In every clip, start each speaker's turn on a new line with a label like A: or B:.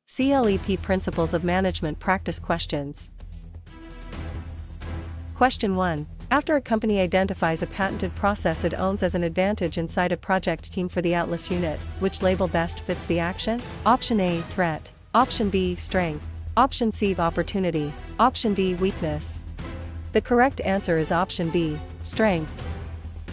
A: CLEP Principles of Management Practice Questions. Question 1. After a company identifies a patented process it owns as an advantage inside a project team for the Atlas unit, which label best fits the action? Option A, threat. Option B, strength. Option C, opportunity. Option D, weakness. The correct answer is option B, strength.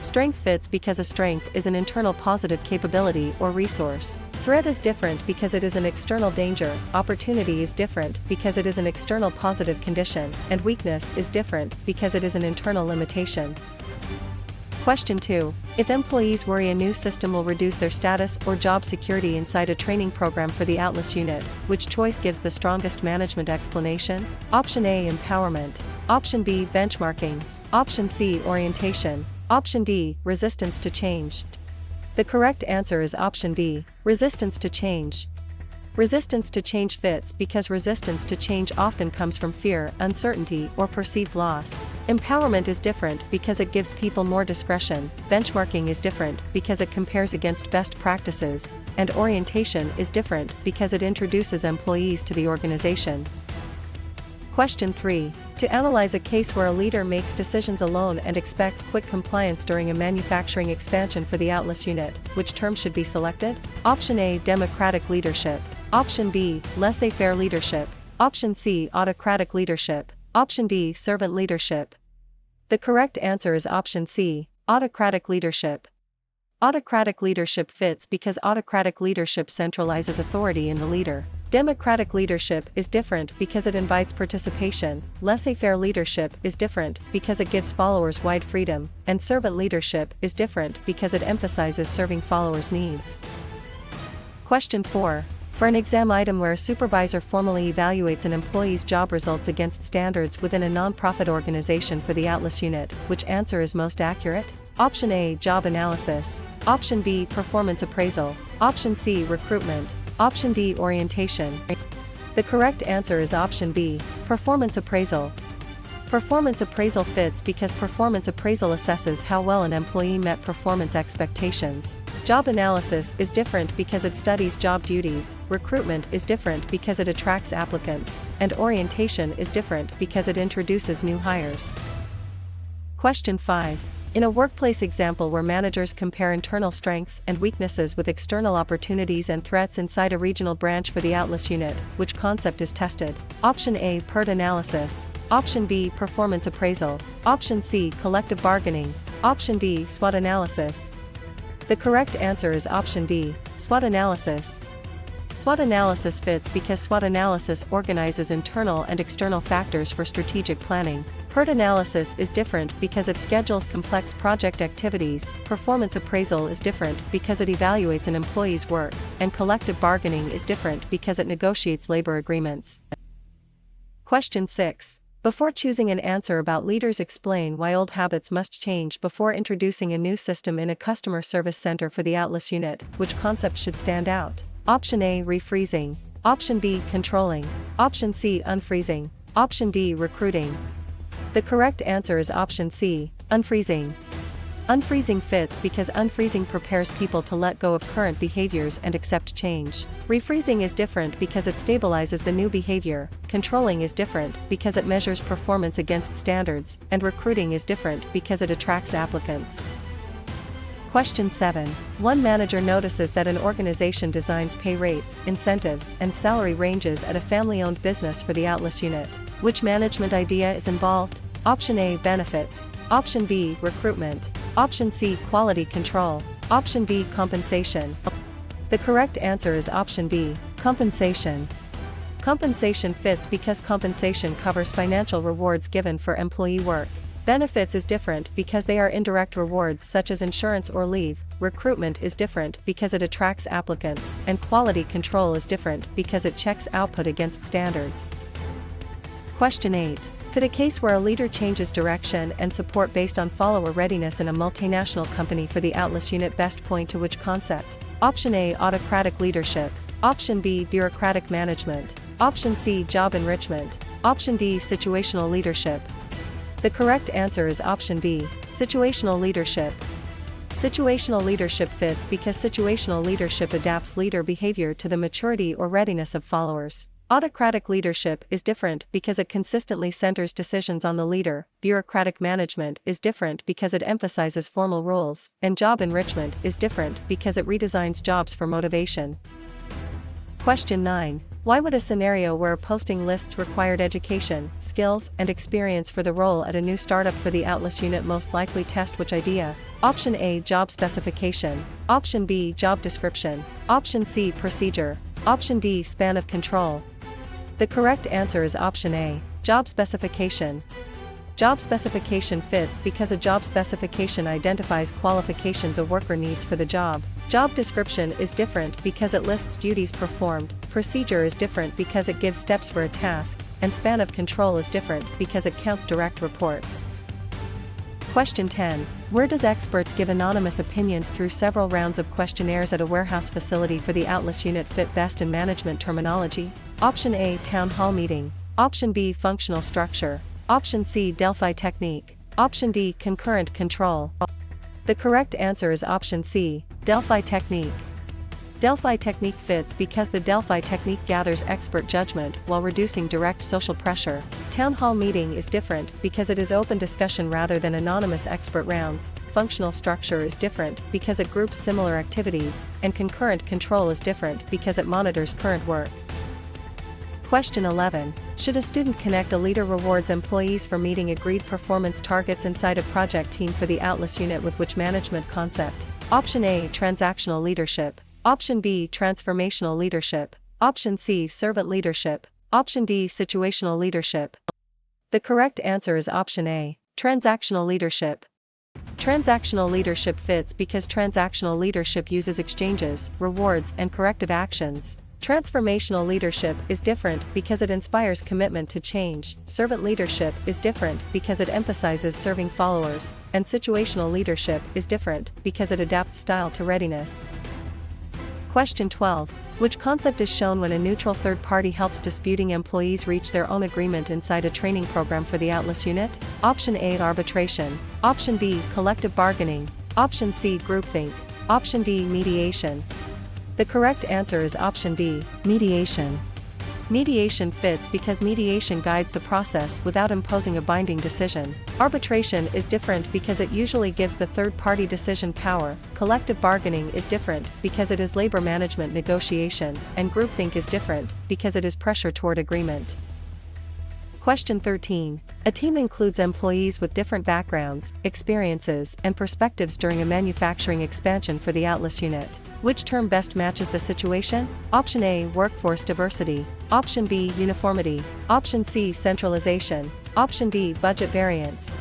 A: Strength fits because a strength is an internal positive capability or resource. Threat is different because it is an external danger, opportunity is different because it is an external positive condition, and weakness is different because it is an internal limitation. Question 2. If employees worry a new system will reduce their status or job security inside a training program for the Atlas unit, which choice gives the strongest management explanation? Option A, empowerment. Option B, benchmarking. Option C, orientation. Option D, resistance to change. The correct answer is option D, resistance to change. Resistance to change fits because resistance to change often comes from fear, uncertainty, or perceived loss. Empowerment is different because it gives people more discretion, benchmarking is different because it compares against best practices, and orientation is different because it introduces employees to the organization. Question 3. To analyze a case where a leader makes decisions alone and expects quick compliance during a manufacturing expansion for the Atlas unit, which term should be selected? Option A, democratic leadership. Option B, laissez-faire leadership. Option C, autocratic leadership. Option D, servant leadership. The correct answer is option C, autocratic leadership. Autocratic leadership fits because autocratic leadership centralizes authority in the leader. Democratic leadership is different because it invites participation, laissez-faire leadership is different because it gives followers wide freedom, and servant leadership is different because it emphasizes serving followers' needs. Question 4. For an exam item where a supervisor formally evaluates an employee's job results against standards within a non-profit organization for the Atlas unit, which answer is most accurate? Option A, job analysis. Option B, performance appraisal. Option C, recruitment. Option D, orientation. The correct answer is option B, performance appraisal. Performance appraisal fits because performance appraisal assesses how well an employee met performance expectations. Job analysis is different because it studies job duties, recruitment is different because it attracts applicants, and orientation is different because it introduces new hires. Question 5. In a workplace example where managers compare internal strengths and weaknesses with external opportunities and threats inside a regional branch for the Atlas unit, which concept is tested? Option A, PERT analysis. Option B, performance appraisal. Option C, collective bargaining. Option D, SWOT analysis. The correct answer is option D, SWOT analysis. SWOT analysis fits because SWOT analysis organizes internal and external factors for strategic planning. PERT analysis is different because it schedules complex project activities, performance appraisal is different because it evaluates an employee's work, and collective bargaining is different because it negotiates labor agreements. Question 6. Before choosing an answer about leaders, explain why old habits must change before introducing a new system in a customer service center for the Atlas unit, which concept should stand out? Option A, refreezing. Option B, controlling. Option C, unfreezing. Option D, recruiting. The correct answer is option C, unfreezing. Unfreezing fits because unfreezing prepares people to let go of current behaviors and accept change. Refreezing is different because it stabilizes the new behavior, controlling is different because it measures performance against standards, and recruiting is different because it attracts applicants. Question 7. One manager notices that an organization designs pay rates, incentives, and salary ranges at a family-owned business for the Atlas unit. Which management idea is involved? Option A, benefits. Option B, recruitment. Option C, quality control. Option D, compensation. The correct answer is option D, compensation. Compensation fits because compensation covers financial rewards given for employee work. Benefits is different because they are indirect rewards such as insurance or leave. Recruitment is different because it attracts applicants, and quality control is different because it checks output against standards. Question 8. Could a case where a leader changes direction and support based on follower readiness in a multinational company for the Atlas unit best point to which concept? Option A, autocratic leadership. Option B, bureaucratic management. Option C, job enrichment. Option D, situational leadership. The correct answer is option D, situational leadership. Situational leadership fits because situational leadership adapts leader behavior to the maturity or readiness of followers. Autocratic leadership is different because it consistently centers decisions on the leader. Bureaucratic management is different because it emphasizes formal rules, and job enrichment is different because it redesigns jobs for motivation. Question 9. Why would a scenario where a posting lists required education, skills, and experience for the role at a new startup for the Atlas unit most likely test which idea? Option A, job specification. Option B, job description. Option C, procedure. Option D, span of control. The correct answer is option A, job specification. Job specification fits because a job specification identifies qualifications a worker needs for the job. Job description is different because it lists duties performed, procedure is different because it gives steps for a task, and span of control is different because it counts direct reports. Question 10. Where does experts give anonymous opinions through several rounds of questionnaires at a warehouse facility for the Atlas unit fit best in management terminology? Option A, town hall meeting. Option B, functional structure. Option C, Delphi technique. Option D, concurrent control. The correct answer is option C, Delphi technique. Delphi technique fits because the Delphi technique gathers expert judgment while reducing direct social pressure. Town hall meeting is different because it is open discussion rather than anonymous expert rounds. Functional structure is different because it groups similar activities, and concurrent control is different because it monitors current work. Question 11. Should a student connect a leader rewards employees for meeting agreed performance targets inside a project team for the Atlas unit with which management concept? Option A, transactional leadership. Option B, transformational leadership. Option C, servant leadership. Option D, situational leadership. The correct answer is option A, transactional leadership. Transactional leadership fits because transactional leadership uses exchanges, rewards, and corrective actions. Transformational leadership is different because it inspires commitment to change. Servant leadership is different because it emphasizes serving followers, and situational leadership is different because it adapts style to readiness. Question 12. Which concept is shown when a neutral third party helps disputing employees reach their own agreement inside a training program for the Atlas unit? Option A, arbitration. Option B, collective bargaining. Option C, groupthink. Option D, mediation. The correct answer is option D, mediation. Mediation fits because mediation guides the process without imposing a binding decision. Arbitration is different because it usually gives the third-party decision power. Collective bargaining is different because it is labor management negotiation, and groupthink is different because it is pressure toward agreement. Question 13. A team includes employees with different backgrounds, experiences, and perspectives during a manufacturing expansion for the Atlas unit. Which term best matches the situation? Option A, workforce diversity. Option B, uniformity. Option C, centralization. Option D, budget variance.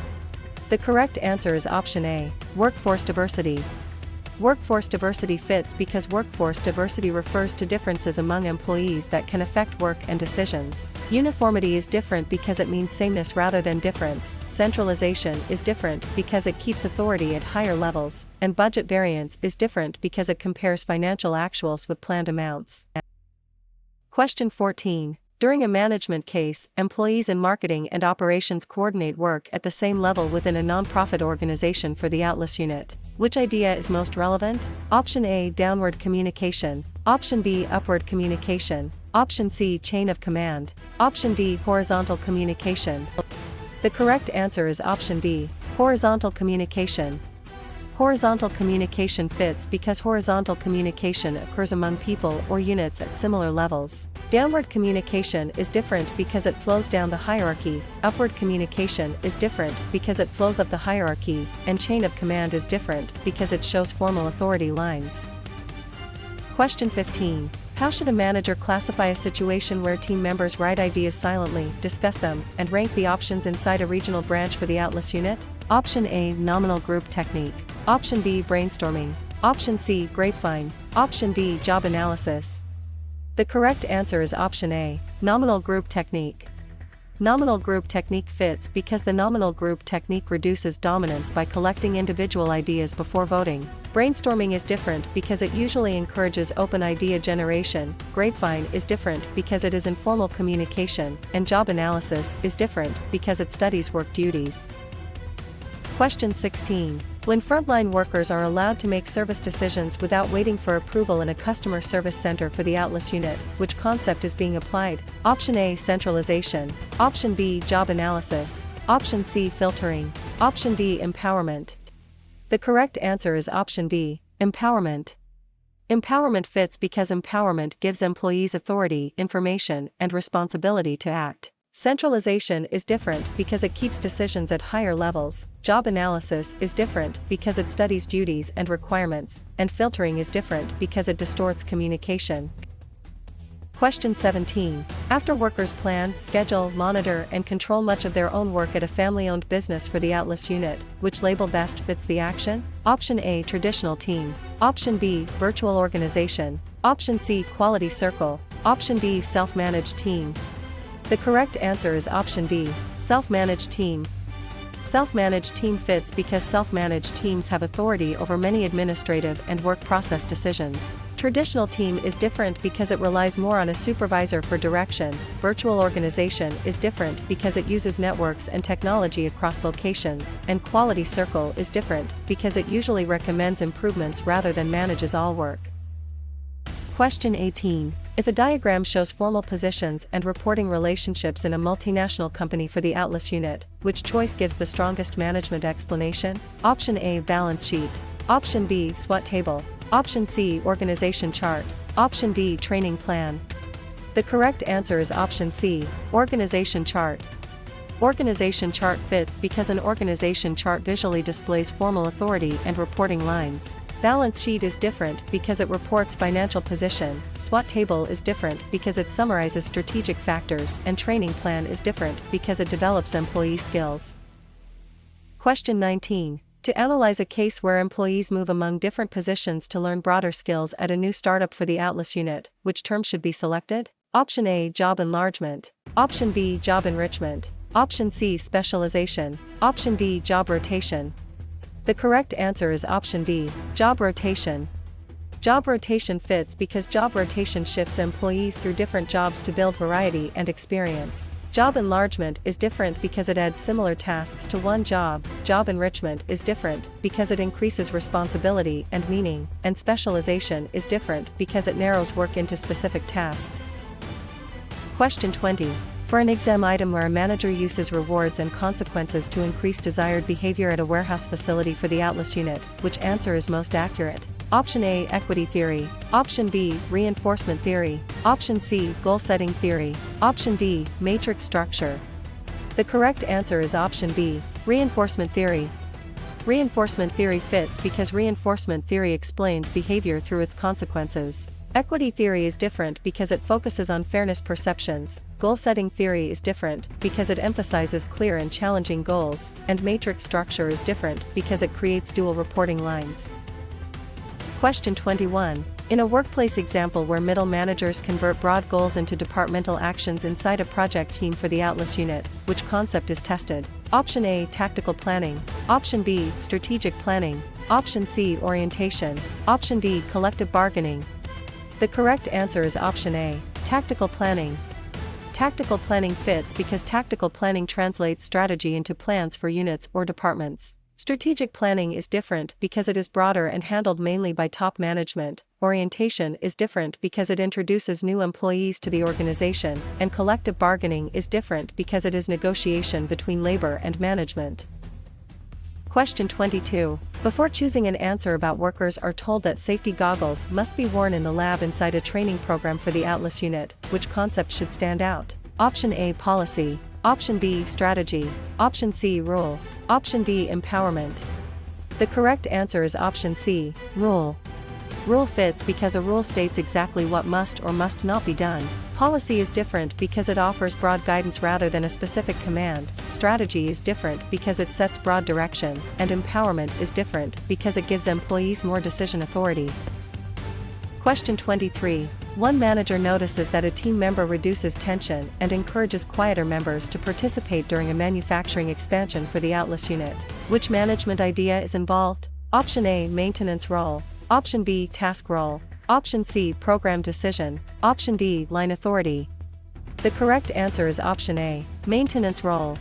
A: The correct answer is option A, workforce diversity. Workforce diversity fits because workforce diversity refers to differences among employees that can affect work and decisions. Uniformity is different because it means sameness rather than difference. Centralization is different because it keeps authority at higher levels, and budget variance is different because it compares financial actuals with planned amounts. Question 14. During a management case, employees in marketing and operations coordinate work at the same level within a nonprofit organization for the Atlas unit. Which idea is most relevant? Option A, downward communication. Option B, upward communication. Option C, chain of command. Option D, horizontal communication. The correct answer is option D, horizontal communication. Horizontal communication fits because horizontal communication occurs among people or units at similar levels. Downward communication is different because it flows down the hierarchy, upward communication is different because it flows up the hierarchy, and chain of command is different because it shows formal authority lines. Question 15. How should a manager classify a situation where team members write ideas silently, discuss them, and rank the options inside a regional branch for the Atlas unit? Option A, nominal group technique. Option B, brainstorming. Option C, grapevine. Option D, job analysis. The correct answer is option A, nominal group technique. Nominal group technique fits because the nominal group technique reduces dominance by collecting individual ideas before voting. Brainstorming is different because it usually encourages open idea generation. Grapevine is different because it is informal communication, and job analysis is different because it studies work duties. Question 16. When frontline workers are allowed to make service decisions without waiting for approval in a customer service center for the Atlas unit, which concept is being applied? Option A, centralization. Option B, job analysis. Option C, filtering. Option D, empowerment. The correct answer is option D, empowerment. Empowerment fits because empowerment gives employees authority, information, and responsibility to act. Centralization is different because it keeps decisions at higher levels. Job analysis is different because it studies duties and requirements, and filtering is different because it distorts communication. Question 17. After workers plan, schedule, monitor, and control much of their own work at a family-owned business for the Atlas unit, which label best fits the action? Option A, traditional team. Option B, virtual organization. Option C, quality circle. Option D, self-managed team. The correct answer is option D, self-managed team. Self-managed team fits because self-managed teams have authority over many administrative and work process decisions. Traditional team is different because it relies more on a supervisor for direction. Virtual organization is different because it uses networks and technology across locations, and quality circle is different because it usually recommends improvements rather than manages all work. Question 18. If a diagram shows formal positions and reporting relationships in a multinational company for the Atlas unit, which choice gives the strongest management explanation? Option A, balance sheet. Option B, SWOT table. Option C, organization chart. Option D, training plan. The correct answer is option C, organization chart. Organization chart fits because an organization chart visually displays formal authority and reporting lines. Balance sheet is different because it reports financial position. SWOT table is different because it summarizes strategic factors, and training plan is different because it develops employee skills. Question 19. To analyze a case where employees move among different positions to learn broader skills at a new startup for the Atlas unit, which term should be selected? Option A, job enlargement. Option B, job enrichment. Option C, specialization. Option D, job rotation. The correct answer is option D, job rotation. Job rotation fits because job rotation shifts employees through different jobs to build variety and experience. Job enlargement is different because it adds similar tasks to one job. Job enrichment is different because it increases responsibility and meaning, and specialization is different because it narrows work into specific tasks. Question 20. For an exam item where a manager uses rewards and consequences to increase desired behavior at a warehouse facility for the Atlas unit, which answer is most accurate? Option A, equity theory. Option B, reinforcement theory. Option C, goal-setting theory. Option D, matrix structure. The correct answer is option B, reinforcement theory. Reinforcement theory fits because reinforcement theory explains behavior through its consequences. Equity theory is different because it focuses on fairness perceptions. Goal-setting theory is different because it emphasizes clear and challenging goals, and matrix structure is different because it creates dual reporting lines. Question 21. In a workplace example where middle managers convert broad goals into departmental actions inside a project team for the Atlas unit, which concept is tested? Option A, tactical planning. Option B, strategic planning. Option C, orientation. Option D, collective bargaining. The correct answer is option A, tactical planning. Tactical planning fits because tactical planning translates strategy into plans for units or departments. Strategic planning is different because it is broader and handled mainly by top management. Orientation is different because it introduces new employees to the organization, and collective bargaining is different because it is negotiation between labor and management. Question 22. Before choosing an answer about workers are told that safety goggles must be worn in the lab inside a training program for the Atlas unit, which concept should stand out? Option A, policy. Option B, strategy. Option C, rule. Option D, empowerment. The correct answer is option C, rule. Rule fits because a rule states exactly what must or must not be done. Policy is different because it offers broad guidance rather than a specific command. Strategy is different because it sets broad direction, and empowerment is different because it gives employees more decision authority. Question 23. One manager notices that a team member reduces tension and encourages quieter members to participate during a manufacturing expansion for the Atlas unit. Which management idea is involved? Option A, maintenance role. Option B, task role. Option C, program decision. Option D, line authority. The correct answer is option A, maintenance role.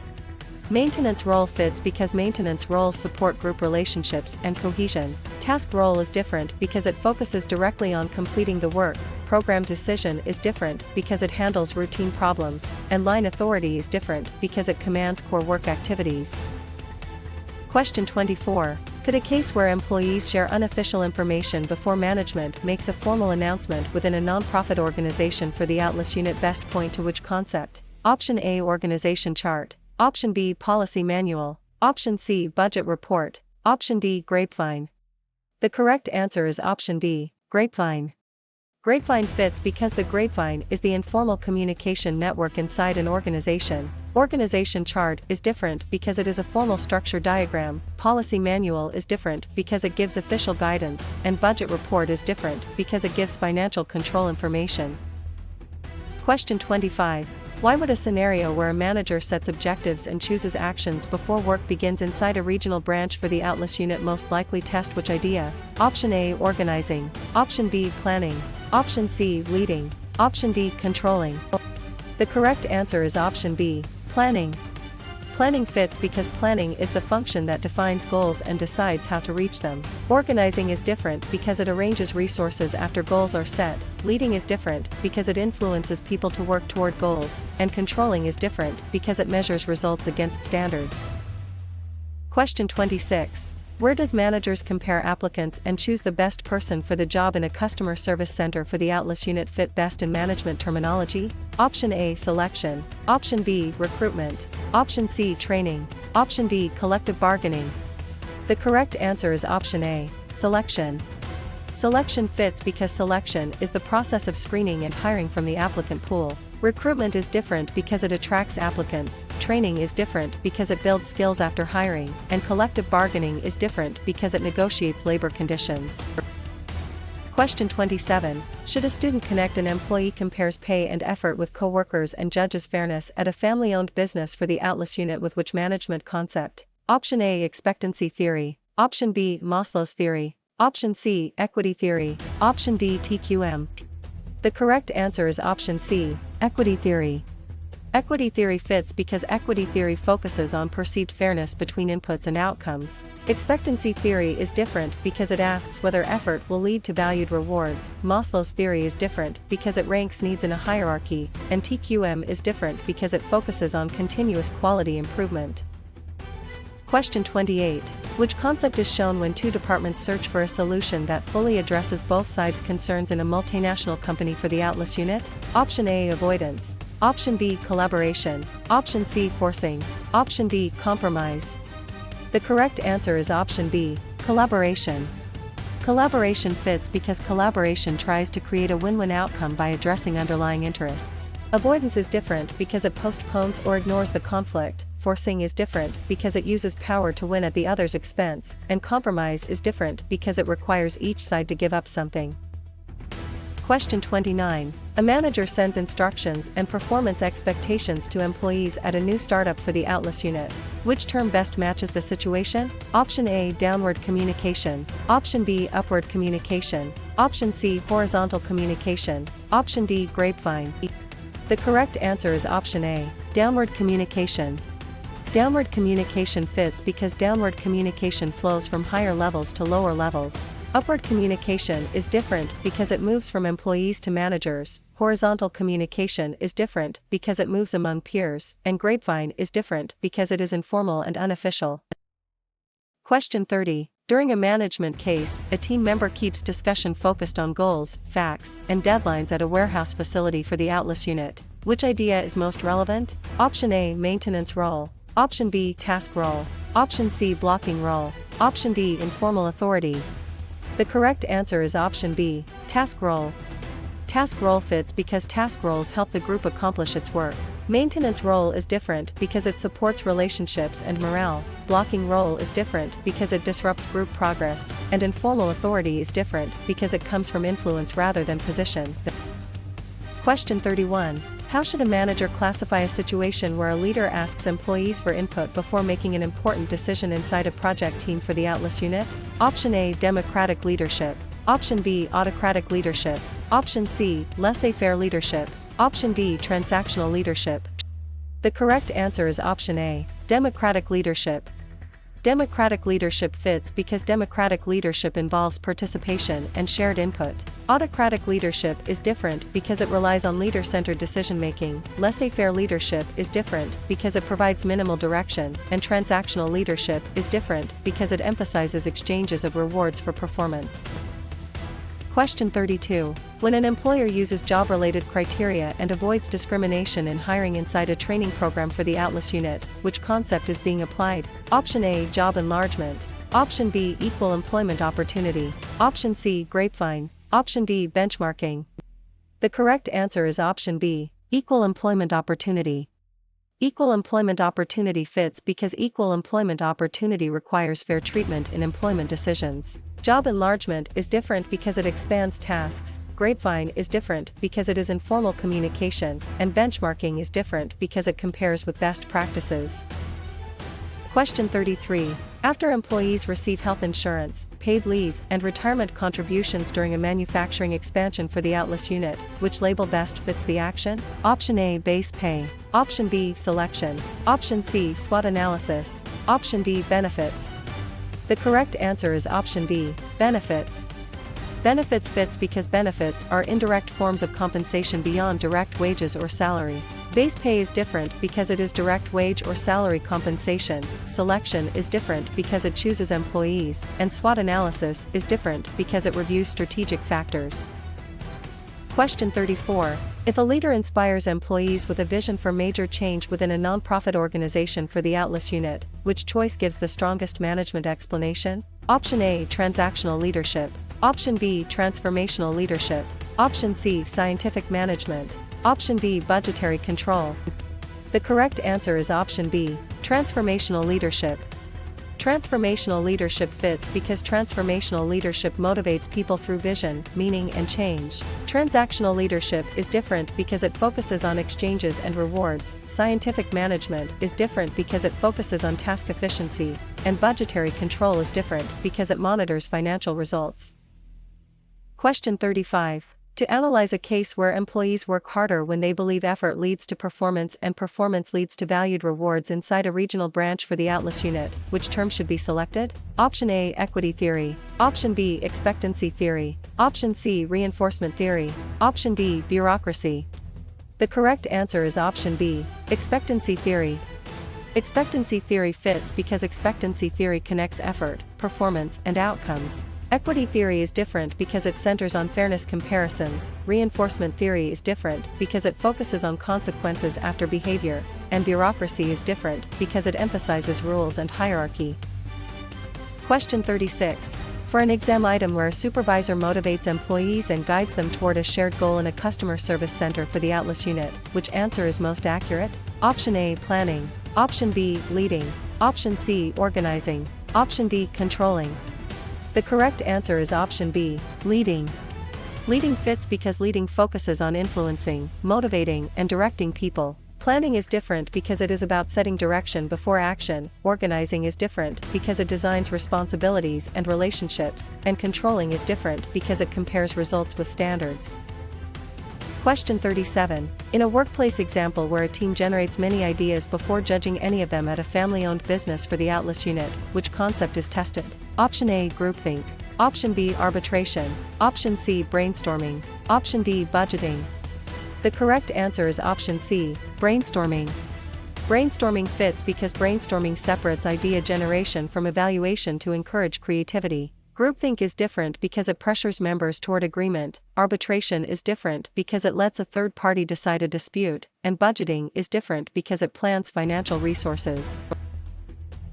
A: Maintenance role fits because maintenance roles support group relationships and cohesion. Task role is different because it focuses directly on completing the work. Program decision is different because it handles routine problems, and line authority is different because it commands core work activities. Question 24. Could a case where employees share unofficial information before management makes a formal announcement within a nonprofit organization for the Atlas unit best point to which concept? Option A, organization chart. Option B, policy manual. Option C, budget report. Option D, grapevine. The correct answer is option D, grapevine. Grapevine fits because the grapevine is the informal communication network inside an organization. Organization chart is different because it is a formal structure diagram. Policy manual is different because it gives official guidance, and budget report is different because it gives financial control information. Question 25. Why would a scenario where a manager sets objectives and chooses actions before work begins inside a regional branch for the Atlas unit most likely test which idea? Option A, organizing. Option B, planning. Option C, leading. Option D, controlling. The correct answer is option B, planning. Planning fits because planning is the function that defines goals and decides how to reach them. Organizing is different because it arranges resources after goals are set. Leading is different because it influences people to work toward goals, and controlling is different because it measures results against standards. Question 26. Where does managers compare applicants and choose the best person for the job in a customer service center for the Atlas unit fit best in management terminology? Option A, selection. Option B, recruitment. Option C, training. Option D, collective bargaining. The correct answer is option A, selection. Selection fits because selection is the process of screening and hiring from the applicant pool. Recruitment is different because it attracts applicants, training is different because it builds skills after hiring, and collective bargaining is different because it negotiates labor conditions. Question 27. Should a student connect an employee compares pay and effort with coworkers and judges fairness at a family-owned business for the Atlas unit with which management concept? Option A, expectancy theory. Option B, Maslow's theory. Option C, equity theory. Option D, TQM. The correct answer is option C, equity theory. Equity theory fits because equity theory focuses on perceived fairness between inputs and outcomes. Expectancy theory is different because it asks whether effort will lead to valued rewards. Maslow's theory is different because it ranks needs in a hierarchy, and TQM is different because it focuses on continuous quality improvement. Question 28. Which concept is shown when two departments search for a solution that fully addresses both sides' concerns in a multinational company for the Atlas unit? Option A, avoidance. Option B, collaboration. Option C, forcing. Option D, compromise. The correct answer is option B, collaboration. Collaboration fits because collaboration tries to create a win-win outcome by addressing underlying interests. Avoidance is different because it postpones or ignores the conflict. Forcing is different because it uses power to win at the other's expense, and compromise is different because it requires each side to give up something. Question 29. A manager sends instructions and performance expectations to employees at a new startup for the Atlas unit. Which term best matches the situation? Option A, downward communication. Option B, upward communication. Option C, horizontal communication. Option D, grapevine. The correct answer is option A, downward communication. Downward communication fits because downward communication flows from higher levels to lower levels. Upward communication is different because it moves from employees to managers. Horizontal communication is different because it moves among peers, and grapevine is different because it is informal and unofficial. Question 30. During a management case, a team member keeps discussion focused on goals, facts, and deadlines at a warehouse facility for the Atlas unit. Which idea is most relevant? Option A, maintenance role. Option B, task role. Option C, blocking role. Option D, informal authority. The correct answer is option B, task role. Task role fits because task roles help the group accomplish its work. Maintenance role is different because it supports relationships and morale. Blocking role is different because it disrupts group progress, and informal authority is different because it comes from influence rather than position. Question 31. How should a manager classify a situation where a leader asks employees for input before making an important decision inside a project team for the Atlas unit? Option A, democratic leadership. Option B, autocratic leadership. Option C, laissez-faire leadership. Option D, transactional leadership. The correct answer is option A, democratic leadership. Democratic leadership fits because democratic leadership involves participation and shared input. Autocratic leadership is different because it relies on leader-centered decision-making. Laissez-faire leadership is different because it provides minimal direction, and transactional leadership is different because it emphasizes exchanges of rewards for performance. Question 32. When an employer uses job-related criteria and avoids discrimination in hiring inside a training program for the Atlas unit, which concept is being applied? Option A, job enlargement. Option B, equal employment opportunity. Option C, grapevine. Option D, benchmarking. The correct answer is option B, equal employment opportunity. Equal employment opportunity fits because equal employment opportunity requires fair treatment in employment decisions. Job enlargement is different because it expands tasks. Grapevine is different because it is informal communication, and benchmarking is different because it compares with best practices. Question 33. After employees receive health insurance, paid leave, and retirement contributions during a manufacturing expansion for the Atlas unit, which label best fits the action? Option A, base pay. Option B, selection. Option C, SWOT analysis. Option D, benefits. The correct answer is option D, benefits. Benefits fits because benefits are indirect forms of compensation beyond direct wages or salary. Base pay is different because it is direct wage or salary compensation. Selection is different because it chooses employees, and SWOT analysis is different because it reviews strategic factors. Question 34. If a leader inspires employees with a vision for major change within a nonprofit organization for the Atlas unit, which choice gives the strongest management explanation? Option A, transactional leadership. Option B, transformational leadership. Option C, scientific management. Option D, budgetary control. The correct answer is option B, transformational leadership. Transformational leadership fits because transformational leadership motivates people through vision, meaning, and change. Transactional leadership is different because it focuses on exchanges and rewards. Scientific management is different because it focuses on task efficiency, and budgetary control is different because it monitors financial results. Question 35. To analyze a case where employees work harder when they believe effort leads to performance and performance leads to valued rewards inside a regional branch for the Atlas unit, which term should be selected? Option A, equity theory. Option B, expectancy theory. Option C, reinforcement theory. Option D, bureaucracy. The correct answer is option B, expectancy theory. Expectancy theory fits because expectancy theory connects effort, performance, and outcomes. Equity theory is different because it centers on fairness comparisons. Reinforcement theory is different because it focuses on consequences after behavior, and bureaucracy is different because it emphasizes rules and hierarchy. Question 36. For an exam item where a supervisor motivates employees and guides them toward a shared goal in a customer service center for the Atlas unit, which answer is most accurate? Option A, planning. Option B, leading. Option C, organizing. Option D, controlling. The correct answer is option B, leading. Leading fits because leading focuses on influencing, motivating, and directing people. Planning is different because it is about setting direction before action. Organizing is different because it designs responsibilities and relationships, and controlling is different because it compares results with standards. Question 37. In a workplace example where a team generates many ideas before judging any of them at a family-owned business for the Atlas unit, which concept is tested? Option A, groupthink. Option B, arbitration. Option C, brainstorming. Option D, budgeting. The correct answer is option C, brainstorming. Brainstorming fits because brainstorming separates idea generation from evaluation to encourage creativity. Groupthink is different because it pressures members toward agreement. Arbitration is different because it lets a third party decide a dispute, and budgeting is different because it plans financial resources.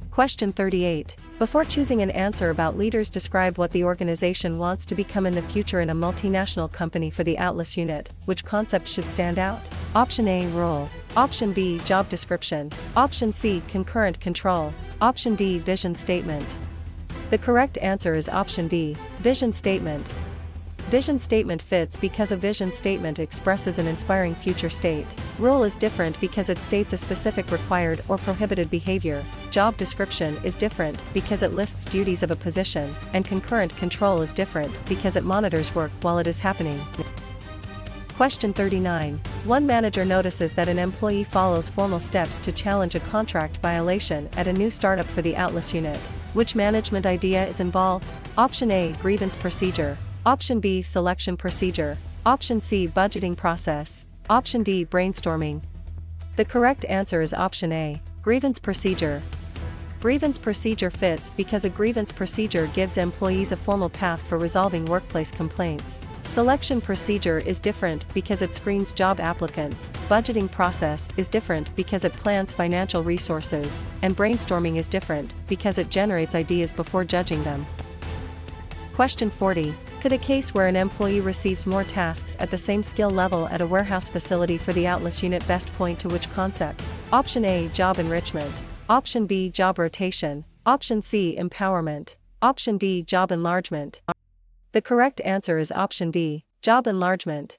A: Question 38. Before choosing an answer about leaders, describe what the organization wants to become in the future in a multinational company for the Atlas unit. Which concept should stand out? Option A, role. Option B, job description. Option C, concurrent control. Option D, vision statement. The correct answer is option D, vision statement. Vision statement fits because a vision statement expresses an inspiring future state. Role is different because it states a specific required or prohibited behavior. Job description is different because it lists duties of a position, and concurrent control is different because it monitors work while it is happening. Question 39. One manager notices that an employee follows formal steps to challenge a contract violation at a new startup for the Atlas unit. Which management idea is involved? Option A, grievance procedure. Option B, selection procedure. Option C, budgeting process. Option D, brainstorming. The correct answer is option A, grievance procedure. Grievance procedure fits because a grievance procedure gives employees a formal path for resolving workplace complaints. Selection procedure is different because it screens job applicants, budgeting process is different because it plans financial resources, and brainstorming is different because it generates ideas before judging them. Question 40. Could a case where an employee receives more tasks at the same skill level at a warehouse facility for the Atlas unit best point to which concept? Option A, job enrichment. Option B, job rotation. Option C, empowerment. Option D, job enlargement. The correct answer is option D, job enlargement.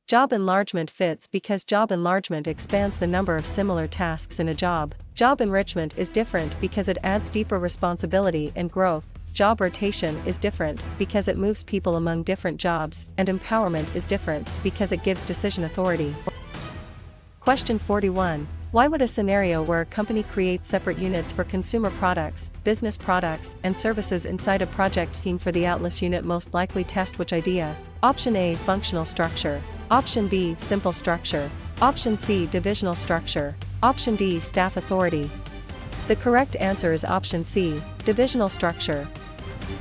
A: Job enlargement fits because job enlargement expands the number of similar tasks in a job. Job enrichment is different because it adds deeper responsibility and growth. Job rotation is different because it moves people among different jobs, and empowerment is different because it gives decision authority. Question 41. Why would a scenario where a company creates separate units for consumer products, business products, and services inside a project team for the Atlas unit most likely test which idea? Option A, functional structure. Option B, simple structure. Option C, divisional structure. Option D, staff authority. The correct answer is option C, divisional structure.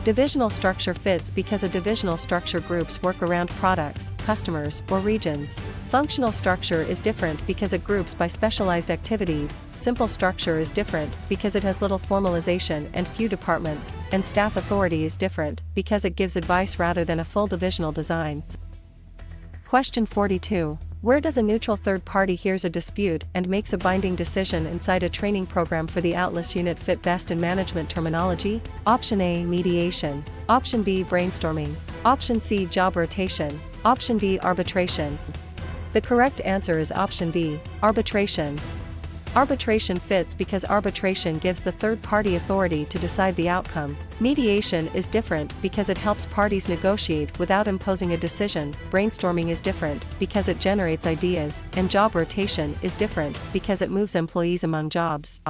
A: Divisional structure fits because a divisional structure groups work around products, customers, or regions. Functional structure is different because it groups by specialized activities. Simple structure is different because it has little formalization and few departments, and staff authority is different because it gives advice rather than a full divisional design. Question 42. Where does a neutral third party hears a dispute and makes a binding decision inside a training program for the Atlas unit fit best in management terminology? Option A, mediation. Option B, brainstorming. Option C, job rotation. Option D, arbitration. The correct answer is option D, arbitration. Arbitration fits because arbitration gives the third party authority to decide the outcome. Mediation is different because it helps parties negotiate without imposing a decision. Brainstorming is different because it generates ideas, and job rotation is different because it moves employees among jobs.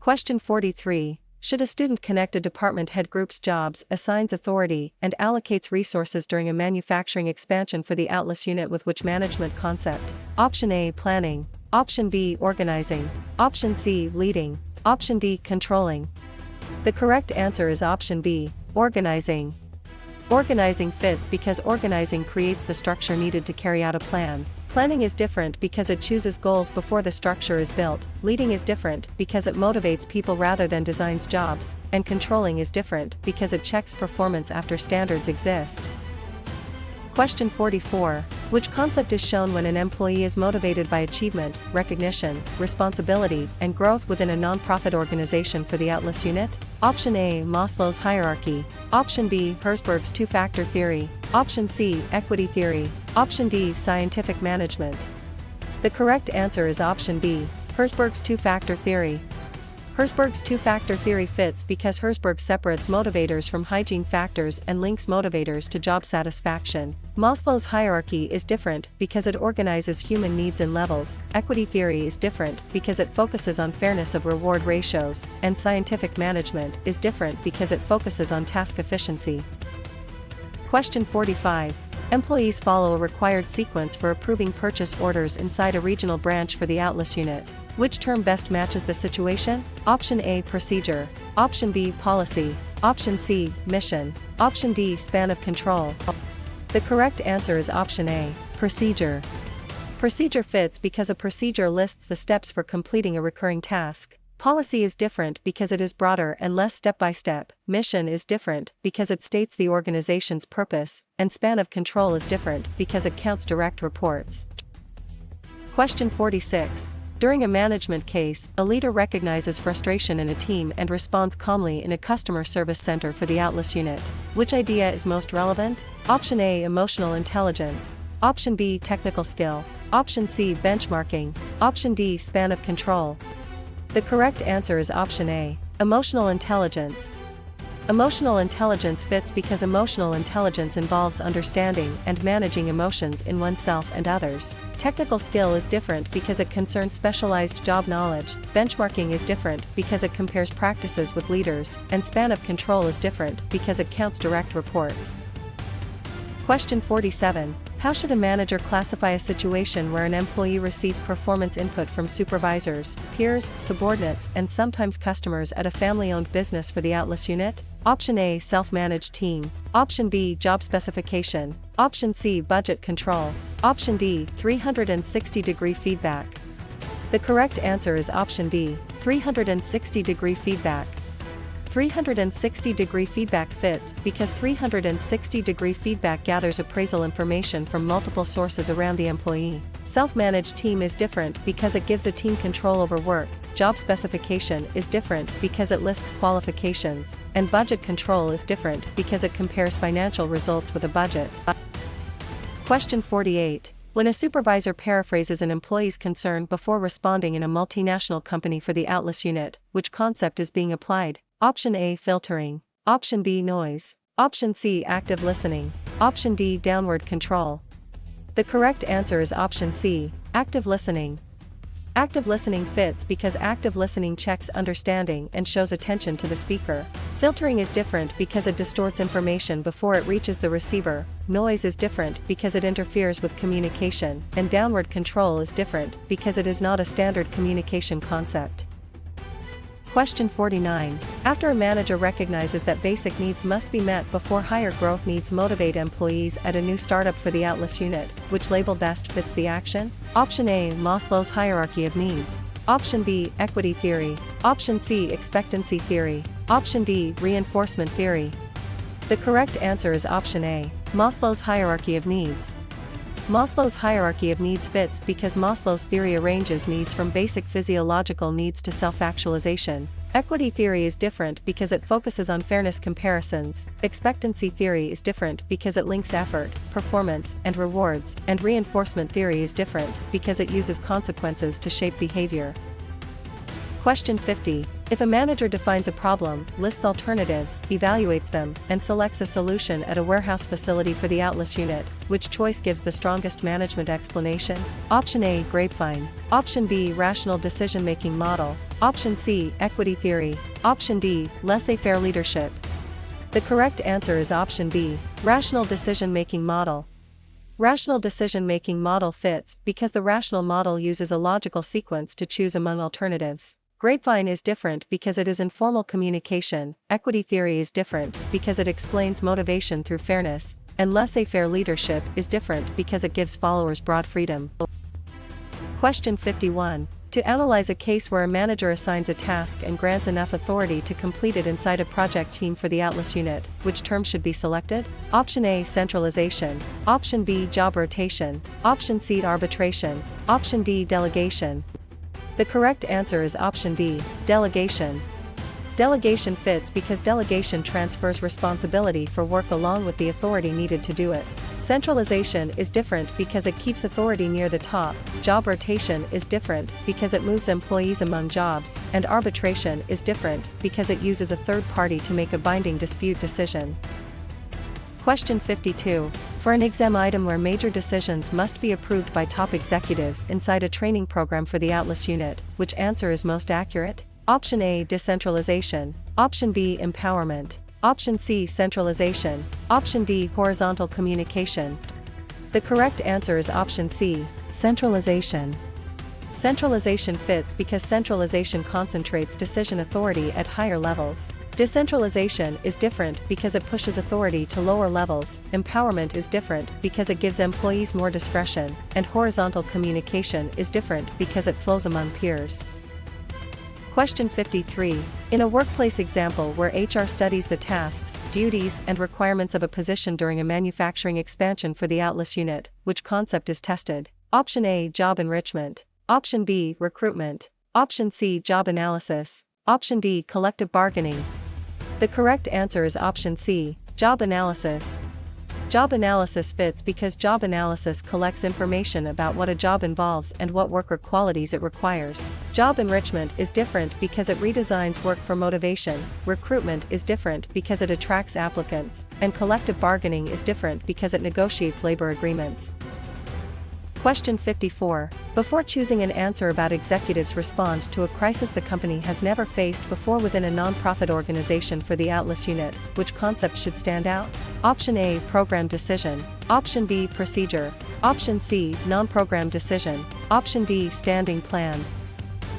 A: Question 43. Should a student connect a department head groups jobs, assigns authority, and allocates resources during a manufacturing expansion for the Atlas unit with which management concept? Option A, planning. Option B, organizing. Option C, leading. Option D, controlling. The correct answer is option B, organizing. Organizing fits because organizing creates the structure needed to carry out a plan. Planning is different because it chooses goals before the structure is built. Leading is different because it motivates people rather than designs jobs, and controlling is different because it checks performance after standards exist. Question 44. Which concept is shown when an employee is motivated by achievement, recognition, responsibility, and growth within a non-profit organization for the Atlas unit? Option A, Maslow's hierarchy. Option B, Herzberg's two-factor theory. Option C, equity theory. Option D, scientific management. The correct answer is option B, Herzberg's two-factor theory. Herzberg's two-factor theory fits because Herzberg separates motivators from hygiene factors and links motivators to job satisfaction. Maslow's hierarchy is different because it organizes human needs in levels. Equity theory is different because it focuses on fairness of reward ratios, and scientific management is different because it focuses on task efficiency. Question 45. Employees follow a required sequence for approving purchase orders inside a regional branch for the Atlas unit. Which term best matches the situation? Option A, procedure. Option B, policy. Option C, mission. Option D, span of control. The correct answer is option A, procedure. Procedure fits because a procedure lists the steps for completing a recurring task. Policy is different because it is broader and less step-by-step. Mission is different because it states the organization's purpose, and span of control is different because it counts direct reports. Question 46. During a management case, a leader recognizes frustration in a team and responds calmly in a customer service center for the Atlas unit. Which idea is most relevant? Option A, emotional intelligence. Option B, technical skill. Option C, benchmarking. Option D, span of control. The correct answer is option A, emotional intelligence. Emotional intelligence fits because emotional intelligence involves understanding and managing emotions in oneself and others. Technical skill is different because it concerns specialized job knowledge. Benchmarking is different because it compares practices with leaders, and span of control is different because it counts direct reports. Question 47. How should a manager classify a situation where an employee receives performance input from supervisors, peers, subordinates, and sometimes customers at a family-owned business for the Atlas unit? Option A, self-managed team. Option B, job specification. Option C, budget control. Option D, 360-degree feedback. The correct answer is option D, 360-degree feedback. 360-degree feedback fits because 360-degree feedback gathers appraisal information from multiple sources around the employee. Self-managed team is different because it gives a team control over work. Job specification is different because it lists qualifications, and budget control is different because it compares financial results with a budget. Question 48. When a supervisor paraphrases an employee's concern before responding in a multinational company for the Atlas unit, which concept is being applied? Option A, filtering. Option B, noise. Option C, active listening. Option D, downward control. The correct answer is option C, active listening. Active listening fits because active listening checks understanding and shows attention to the speaker. Filtering is different because it distorts information before it reaches the receiver. Noise is different because it interferes with communication, and downward control is different because it is not a standard communication concept. Question 49. After a manager recognizes that basic needs must be met before higher growth needs motivate employees at a new startup for the Atlas unit, which label best fits the action? Option A, Maslow's hierarchy of needs. Option B, equity theory. Option C, expectancy theory. Option D, reinforcement theory. The correct answer is option A, Maslow's hierarchy of needs. Maslow's hierarchy of needs fits because Maslow's theory arranges needs from basic physiological needs to self-actualization. Equity theory is different because it focuses on fairness comparisons. Expectancy theory is different because it links effort, performance, and rewards, and reinforcement theory is different because it uses consequences to shape behavior. Question 50. If a manager defines a problem, lists alternatives, evaluates them, and selects a solution at a warehouse facility for the Atlas unit, which choice gives the strongest management explanation? Option A, grapevine. Option B, rational decision-making model. Option C, equity theory. Option D, laissez-faire leadership. The correct answer is option B, rational decision-making model. Rational decision-making model fits because the rational model uses a logical sequence to choose among alternatives. Grapevine is different because it is informal communication. Equity theory is different because it explains motivation through fairness, and laissez-faire leadership is different because it gives followers broad freedom. Question 51. To analyze a case where a manager assigns a task and grants enough authority to complete it inside a project team for the Atlas unit, which term should be selected? Option A, centralization. Option B, job rotation. Option C, arbitration. Option D, delegation. The correct answer is option D, delegation. Delegation fits because delegation transfers responsibility for work along with the authority needed to do it. Centralization is different because it keeps authority near the top. Job rotation is different because it moves employees among jobs, and arbitration is different because it uses a third party to make a binding dispute decision. Question 52. For an exam item where major decisions must be approved by top executives inside a training program for the Atlas unit, which answer is most accurate? Option A, decentralization. Option B, empowerment. Option C, centralization. Option D, horizontal communication. The correct answer is option C, centralization. Centralization fits because centralization concentrates decision authority at higher levels. Decentralization is different because it pushes authority to lower levels. Empowerment is different because it gives employees more discretion, and horizontal communication is different because it flows among peers. Question 53. In a workplace example where HR studies the tasks, duties, and requirements of a position during a manufacturing expansion for the Atlas unit, which concept is tested? Option A, job enrichment. Option B, recruitment. Option C, job analysis. Option D, collective bargaining. The correct answer is option C, job analysis. Job analysis fits because job analysis collects information about what a job involves and what work or qualities it requires. Job enrichment is different because it redesigns work for motivation, recruitment is different because it attracts applicants, and collective bargaining is different because it negotiates labor agreements. Question 54. Before choosing an answer about executives respond to a crisis the company has never faced before within a non-profit organization for the Atlas unit, which concept should stand out? Option A, program decision. Option B, procedure. Option C, non-program decision. Option D, standing plan.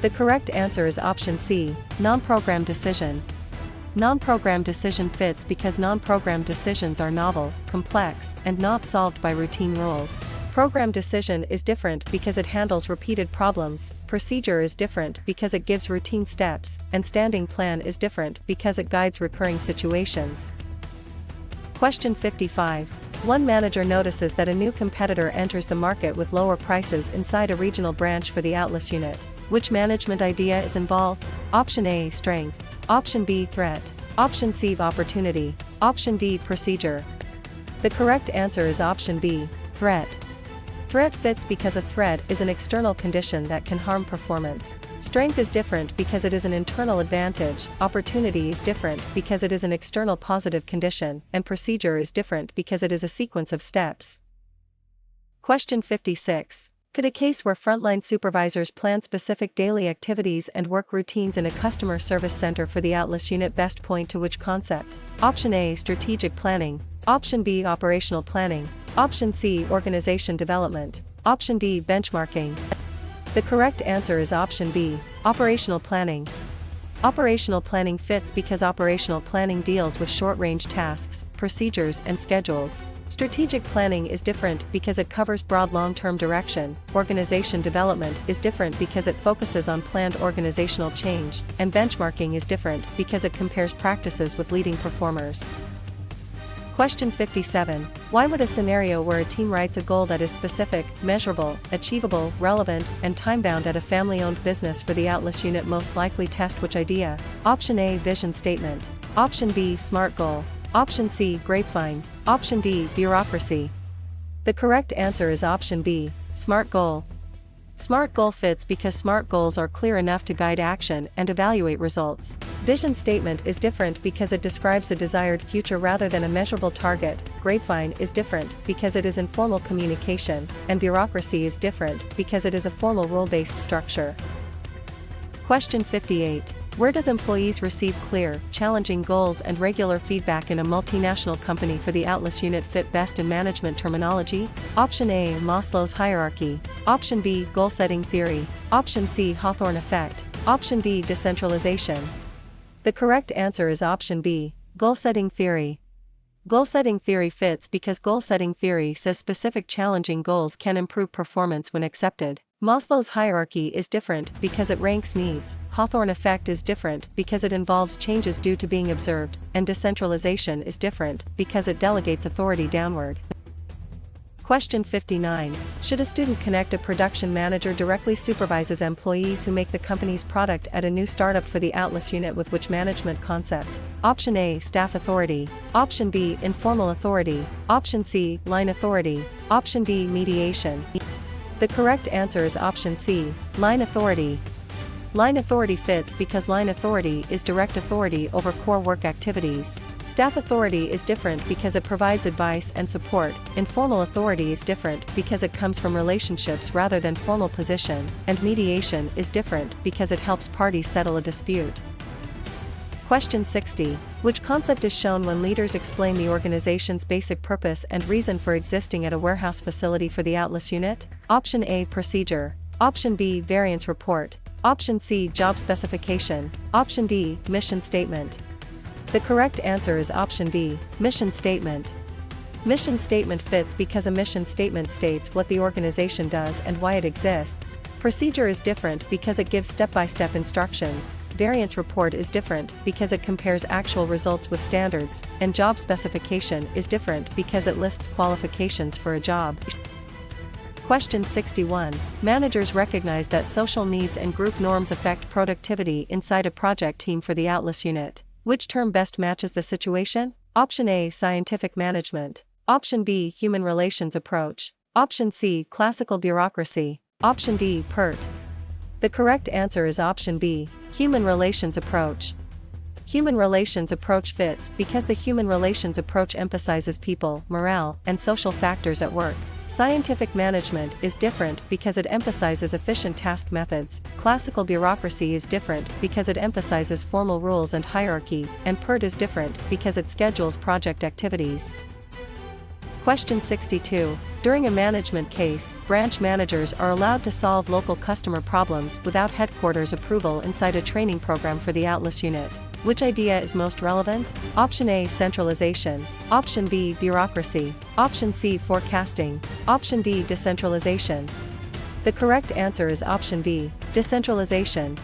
A: The correct answer is option C, non-program decision. Non-program decision fits because non-program decisions are novel, complex, and not solved by routine rules. Program decision is different because it handles repeated problems, procedure is different because it gives routine steps, and standing plan is different because it guides recurring situations. Question 55. One manager notices that a new competitor enters the market with lower prices inside a regional branch for the Atlas unit. Which management idea is involved? Option A, strength. Option B, threat. Option C, opportunity. Option D, procedure. The correct answer is option B, threat. Threat fits because a threat is an external condition that can harm performance. Strength is different because it is an internal advantage, opportunity is different because it is an external positive condition, and procedure is different because it is a sequence of steps. Question 56. Could a case where frontline supervisors plan specific daily activities and work routines in a customer service center for the Atlas unit best point to which concept? Option A, strategic planning. Option B, operational planning. Option C, organization development. Option D, benchmarking. The correct answer is option B, operational planning. Operational planning fits because operational planning deals with short-range tasks, procedures, and schedules. Strategic planning is different because it covers broad long-term direction. Organization development is different because it focuses on planned organizational change, and benchmarking is different because it compares practices with leading performers. Question 57. Why would a scenario where a team writes a goal that is specific, measurable, achievable, relevant, and time-bound at a family-owned business for the Atlas unit most likely test which idea? Option A, vision statement. Option B, SMART goal. Option C, grapevine. Option D, bureaucracy. The correct answer is option B, SMART goal. SMART goal fits because SMART goals are clear enough to guide action and evaluate results. Vision statement is different because it describes a desired future rather than a measurable target. Grapevine is different because it is informal communication, and bureaucracy is different because it is a formal rule-based structure. Question 58. Where does employees receive clear, challenging goals and regular feedback in a multinational company for the Atlas unit fit best in management terminology? Option A, Maslow's hierarchy. Option B, goal-setting theory. Option C, Hawthorne effect. Option D, decentralization. The correct answer is option B, goal-setting theory. Goal-setting theory fits because goal-setting theory says specific challenging goals can improve performance when accepted. Maslow's hierarchy is different because it ranks needs. Hawthorne effect is different because it involves changes due to being observed, and decentralization is different because it delegates authority downward. Question 59. Should a student connect a production manager directly supervises employees who make the company's product at a new startup for the Atlas unit with which management concept? Option A, staff authority. Option B, informal authority. Option C, line authority. Option D, mediation. The correct answer is option C, line authority. Line authority fits because line authority is direct authority over core work activities. Staff authority is different because it provides advice and support. Informal authority is different because it comes from relationships rather than formal position, and mediation is different because it helps parties settle a dispute. Question 60. Which concept is shown when leaders explain the organization's basic purpose and reason for existing at a warehouse facility for the Atlas unit? Option A, procedure. Option B, variance report. Option C, job specification. Option D, mission statement. The correct answer is option D, mission statement. Mission statement fits because a mission statement states what the organization does and why it exists. Procedure is different because it gives step-by-step instructions. Variance report is different because it compares actual results with standards, and job specification is different because it lists qualifications for a job. Question 61. Managers recognize that social needs and group norms affect productivity inside a project team for the Atlas unit. Which term best matches the situation? Option A, scientific management. Option B, human relations approach. Option C, classical bureaucracy. Option D, PERT. The correct answer is option B, human relations approach. Human relations approach fits because the human relations approach emphasizes people, morale, and social factors at work. Scientific management is different because it emphasizes efficient task methods. Classical bureaucracy is different because it emphasizes formal rules and hierarchy, and PERT is different because it schedules project activities. Question 62. During a management case, branch managers are allowed to solve local customer problems without headquarters approval inside a training program for the Atlas unit. Which idea is most relevant? Option A, centralization. Option B, bureaucracy. Option C, forecasting. Option D, decentralization. The correct answer is option D, decentralization.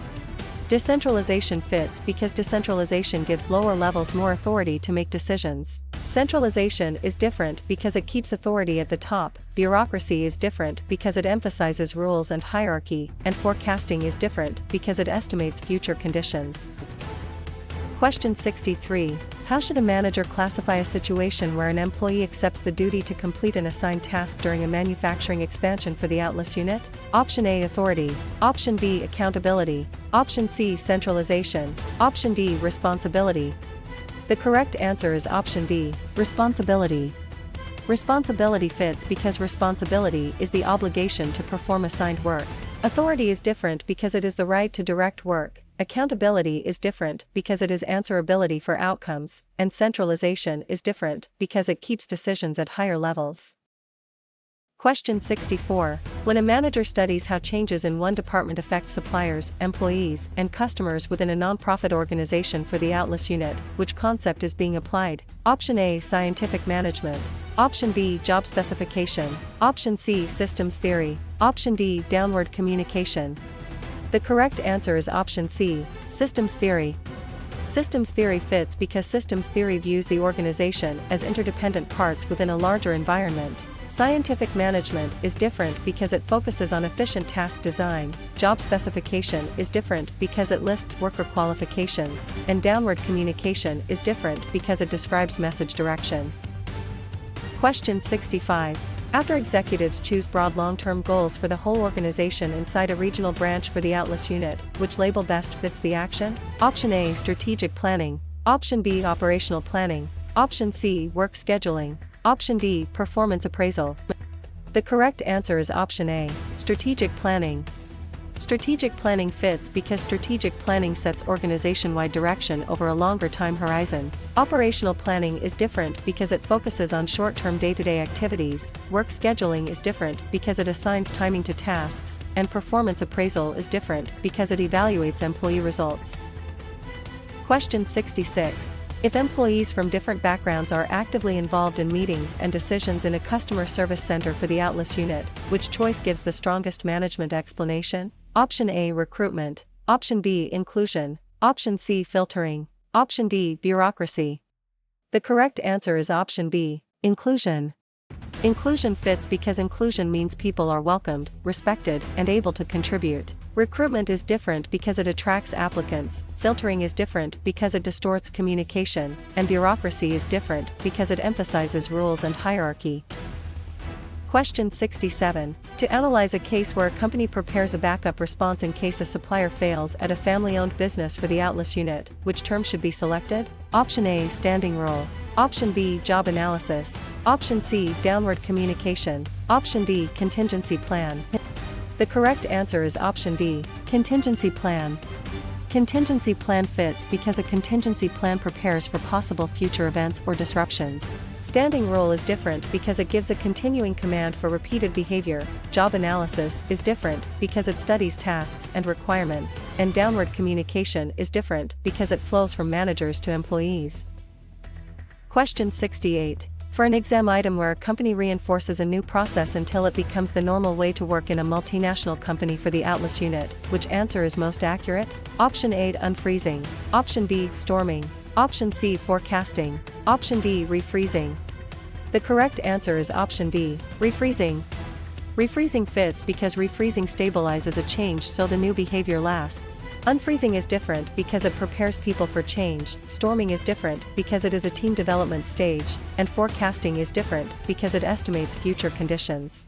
A: Decentralization fits because decentralization gives lower levels more authority to make decisions. Centralization is different because it keeps authority at the top, bureaucracy is different because it emphasizes rules and hierarchy, and forecasting is different because it estimates future conditions. Question 63. How should a manager classify a situation where an employee accepts the duty to complete an assigned task during a manufacturing expansion for the Atlas unit? Option A, authority. Option B, accountability. Option C, centralization. Option D, responsibility. The correct answer is option D, responsibility. Responsibility fits because responsibility is the obligation to perform assigned work. Authority is different because it is the right to direct work. Accountability is different because it is answerability for outcomes, and centralization is different because it keeps decisions at higher levels. Question 64. When a manager studies how changes in one department affect suppliers, employees, and customers within a nonprofit organization for the Atlas unit, which concept is being applied? Option A, scientific management. Option B, job specification. Option C, systems theory. Option D, downward communication. The correct answer is option C, systems theory. Systems theory fits because systems theory views the organization as interdependent parts within a larger environment. Scientific management is different because it focuses on efficient task design. Job specification is different because it lists worker qualifications, and downward communication is different because it describes message direction. Question 65. After executives choose broad long-term goals for the whole organization inside a regional branch for the Atlas unit, which label best fits the action? Option A, strategic planning. Option B, operational planning. Option C, work scheduling. Option D, performance appraisal. The correct answer is option A, strategic planning. Strategic planning fits because strategic planning sets organization-wide direction over a longer time horizon. Operational planning is different because it focuses on short-term day-to-day activities. Work scheduling is different because it assigns timing to tasks, and performance appraisal is different because it evaluates employee results. Question 66. If employees from different backgrounds are actively involved in meetings and decisions in a customer service center for the Atlas unit, which choice gives the strongest management explanation? Option A, recruitment. Option B, inclusion. Option C, filtering. Option D, bureaucracy. The correct answer is option B, inclusion. Inclusion fits because inclusion means people are welcomed, respected, and able to contribute. Recruitment is different because it attracts applicants, filtering is different because it distorts communication, and bureaucracy is different because it emphasizes rules and hierarchy. Question 67. To analyze a case where a company prepares a backup response in case a supplier fails at a family-owned business for the Atlas unit, which term should be selected? Option A, standing rule. Option B, job analysis. Option C, downward communication. Option D, contingency plan. The correct answer is option D, contingency plan. Contingency plan fits because a contingency plan prepares for possible future events or disruptions. Standing rule is different because it gives a continuing command for repeated behavior. Job analysis is different because it studies tasks and requirements, and downward communication is different because it flows from managers to employees. Question 68. For an exam item where a company reinforces a new process until it becomes the normal way to work in a multinational company for the Atlas unit, which answer is most accurate? Option A, unfreezing. Option B, storming. Option C, forecasting. Option D, refreezing. The correct answer is option D, refreezing. Refreezing fits because refreezing stabilizes a change so the new behavior lasts. Unfreezing is different because it prepares people for change. Storming is different because it is a team development stage, and forecasting is different because it estimates future conditions.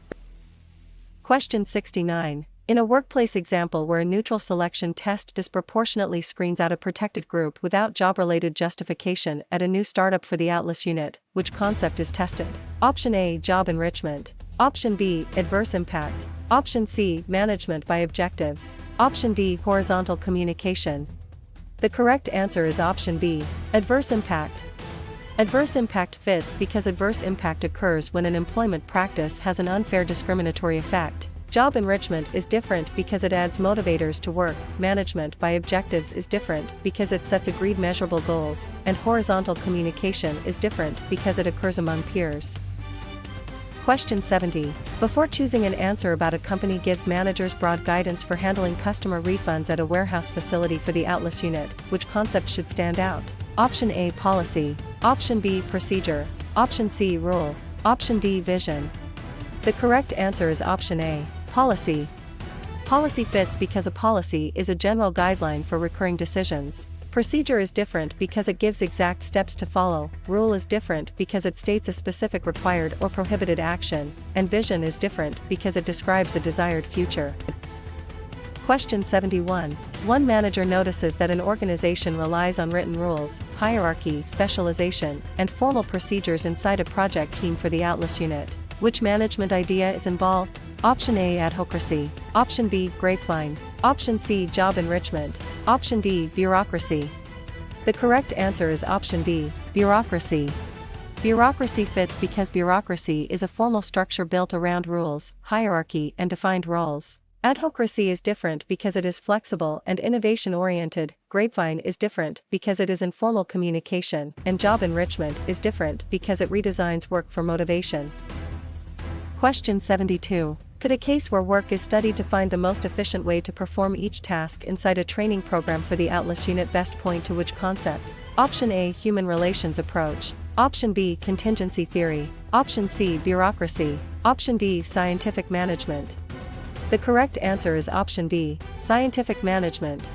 A: Question 69. In a workplace example where a neutral selection test disproportionately screens out a protected group without job-related justification at a new startup for the Atlas unit, which concept is tested? Option A, job enrichment. Option B, adverse impact. Option C, management by objectives. Option D, horizontal communication. The correct answer is option B, adverse impact. Adverse impact fits because adverse impact occurs when an employment practice has an unfair discriminatory effect. Job enrichment is different because it adds motivators to work. Management by objectives is different because it sets agreed measurable goals, and horizontal communication is different because it occurs among peers. Question 70. Before choosing an answer about a company gives managers broad guidance for handling customer refunds at a warehouse facility for the Atlas unit, which concept should stand out? Option A, policy. Option B, procedure. Option C, rule. Option D, vision. The correct answer is option A, policy. Policy fits because a policy is a general guideline for recurring decisions. Procedure is different because it gives exact steps to follow. Rule is different because it states a specific required or prohibited action, and vision is different because it describes a desired future. Question 71. One manager notices that an organization relies on written rules, hierarchy, specialization, and formal procedures inside a project team for the Atlas unit. Which management idea is involved? Option A, adhocracy. Option B, grapevine. Option C, job enrichment. Option D, bureaucracy. The correct answer is option D, bureaucracy. Bureaucracy fits because bureaucracy is a formal structure built around rules, hierarchy, and defined roles. Adhocracy is different because it is flexible and innovation-oriented. Grapevine is different because it is informal communication, and job enrichment is different because it redesigns work for motivation. Question 72. Could a case where work is studied to find the most efficient way to perform each task inside a training program for the Atlas unit best point to which concept? Option A, human relations approach. Option B, contingency theory. Option C, bureaucracy. Option D, scientific management. The correct answer is option D, scientific management.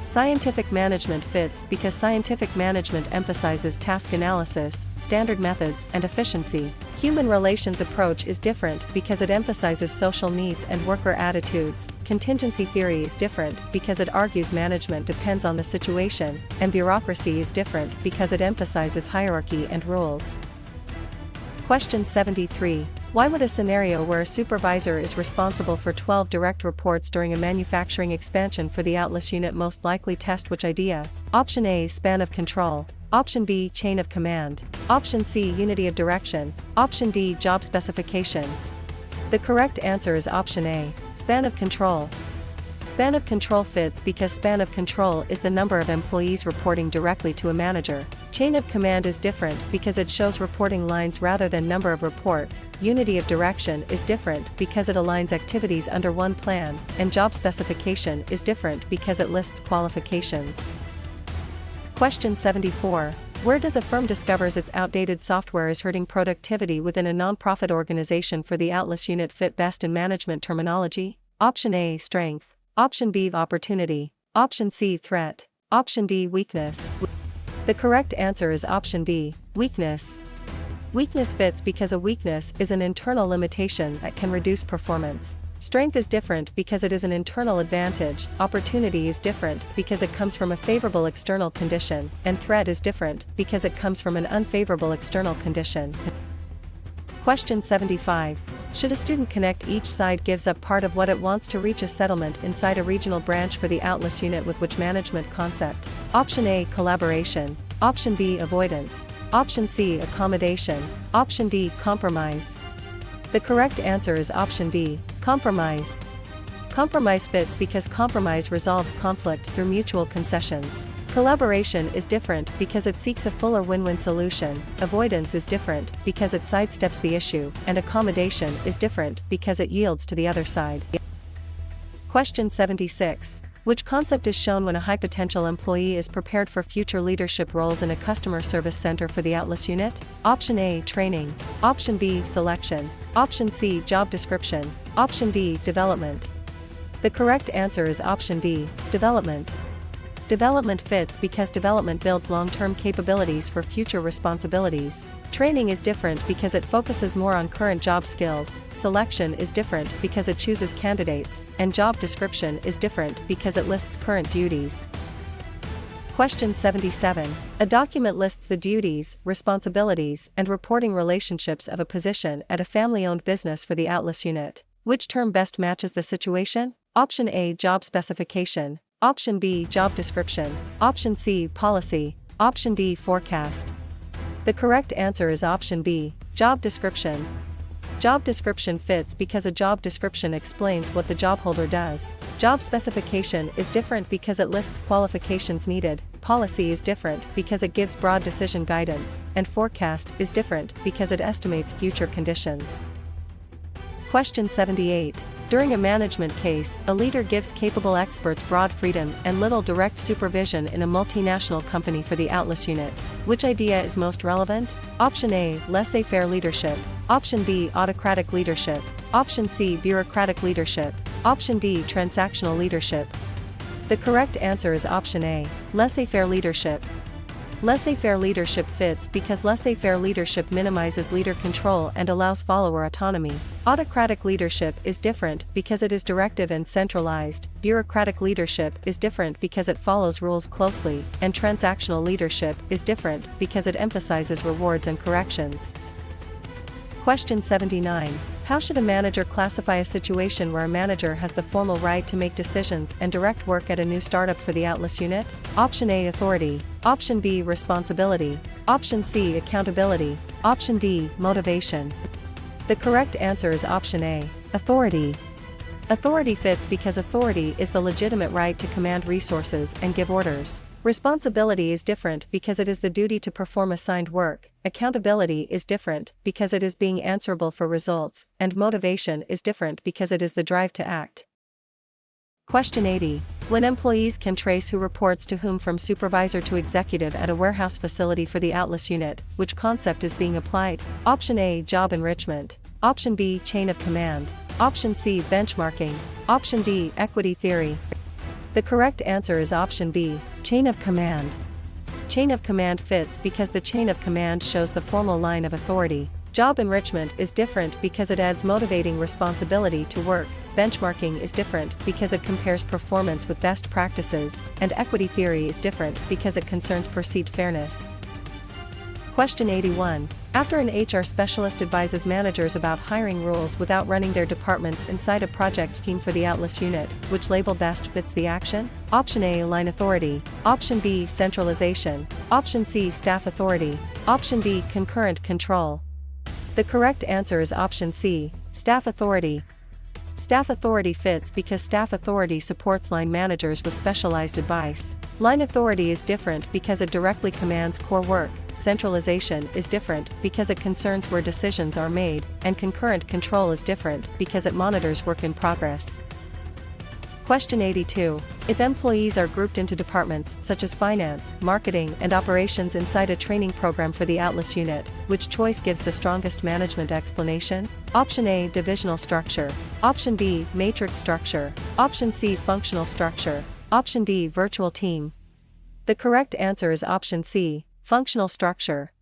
A: Scientific management fits because scientific management emphasizes task analysis, standard methods, and efficiency. Human relations approach is different because it emphasizes social needs and worker attitudes. Contingency theory is different because it argues management depends on the situation, and bureaucracy is different because it emphasizes hierarchy and rules. Question 73. Why would a scenario where a supervisor is responsible for 12 direct reports during a manufacturing expansion for the Atlas unit most likely test which idea? Option A, span of control. Option B, chain of command. Option C, unity of direction. Option D, job specification. The correct answer is option A, span of control. Span of control fits because span of control is the number of employees reporting directly to a manager. Chain of command is different because it shows reporting lines rather than number of reports. Unity of direction is different because it aligns activities under one plan, and job specification is different because it lists qualifications. Question 74. Where does a firm discovers its outdated software is hurting productivity within a non-profit organization for the Atlas unit fit best in management terminology? Option A, strength. Option B, opportunity. Option C, threat. Option D, weakness. The correct answer is option D, weakness. Weakness fits because a weakness is an internal limitation that can reduce performance. Strength is different because it is an internal advantage. Opportunity is different because it comes from a favorable external condition, and threat is different because it comes from an unfavorable external condition. Question 75. Should a student connect each side gives up part of what it wants to reach a settlement inside a regional branch for the Atlas unit with which management concept? Option A, collaboration. Option B, avoidance. Option C, accommodation. Option D, compromise. The correct answer is option D, compromise. Compromise fits because compromise resolves conflict through mutual concessions. Collaboration is different because it seeks a fuller win-win solution. Avoidance is different because it sidesteps the issue, and accommodation is different because it yields to the other side. Question 76. Which concept is shown when a high-potential employee is prepared for future leadership roles in a customer service center for the Atlas unit? Option A, training. Option B, selection. Option C, job description. Option D, development. The correct answer is option D, development. Development fits because development builds long-term capabilities for future responsibilities. Training is different because it focuses more on current job skills, selection is different because it chooses candidates, and job description is different because it lists current duties. Question 77. A document lists the duties, responsibilities, and reporting relationships of a position at a family-owned business for the Atlas unit. Which term best matches the situation? Option A, job specification. Option B, job description. Option C, policy. Option D, forecast. The correct answer is option B, job description. Job description fits because a job description explains what the job holder does. Job specification is different because it lists qualifications needed. Policy is different because it gives broad decision guidance, and forecast is different because it estimates future conditions. Question 78. During a management case, a leader gives capable experts broad freedom and little direct supervision in a multinational company for the Atlas unit. Which idea is most relevant? Option A, laissez-faire leadership. Option B, autocratic leadership. Option C, bureaucratic leadership. Option D, transactional leadership. The correct answer is option A, laissez-faire leadership. Laissez-faire leadership fits because laissez-faire leadership minimizes leader control and allows follower autonomy. Autocratic leadership is different because it is directive and centralized. Bureaucratic leadership is different because it follows rules closely, and transactional leadership is different because it emphasizes rewards and corrections. Question 79. How should a manager classify a situation where a manager has the formal right to make decisions and direct work at a new startup for the Atlas unit? Option A, authority. Option B, responsibility. Option C, accountability. Option D, motivation. The correct answer is option A, authority. Authority fits because authority is the legitimate right to command resources and give orders. Responsibility is different because it is the duty to perform assigned work. Accountability is different because it is being answerable for results, and motivation is different because it is the drive to act. Question 80. When employees can trace who reports to whom from supervisor to executive at a warehouse facility for the Atlas unit, which concept is being applied? Option A, job enrichment. Option B, chain of command. Option C, benchmarking. Option D, equity theory. The correct answer is option B, chain of command. Chain of command fits because the chain of command shows the formal line of authority. Job enrichment is different because it adds motivating responsibility to work. Benchmarking is different because it compares performance with best practices, and equity theory is different because it concerns perceived fairness. Question 81. After an HR specialist advises managers about hiring rules without running their departments inside a project team for the Atlas unit, which label best fits the action? Option A, line authority. Option B, centralization. Option C, staff authority. Option D, concurrent control. The correct answer is option C, staff authority. Staff authority fits because staff authority supports line managers with specialized advice. Line authority is different because it directly commands core work. Centralization is different because it concerns where decisions are made, and concurrent control is different because it monitors work in progress. Question 82. If employees are grouped into departments such as finance, marketing, and operations inside a training program for the Atlas unit, which choice gives the strongest management explanation? Option A, divisional structure. Option B, matrix structure. Option C, functional structure. Option D, virtual team. The correct answer is option C, functional structure.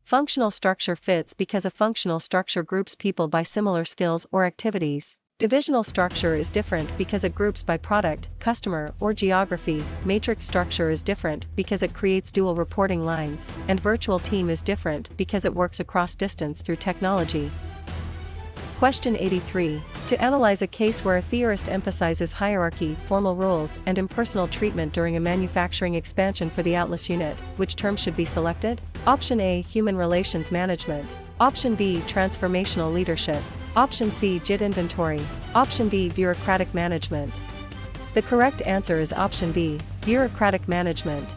A: Functional structure fits because a functional structure groups people by similar skills or activities. Divisional structure is different because it groups by product, customer, or geography. Matrix structure is different because it creates dual reporting lines, and virtual team is different because it works across distance through technology. Question 83. To analyze a case where a theorist emphasizes hierarchy, formal rules, and impersonal treatment during a manufacturing expansion for the Atlas unit, which term should be selected? Option A, human relations management. Option B, transformational leadership. Option C, JIT inventory. Option D, bureaucratic management. The correct answer is option D, bureaucratic management.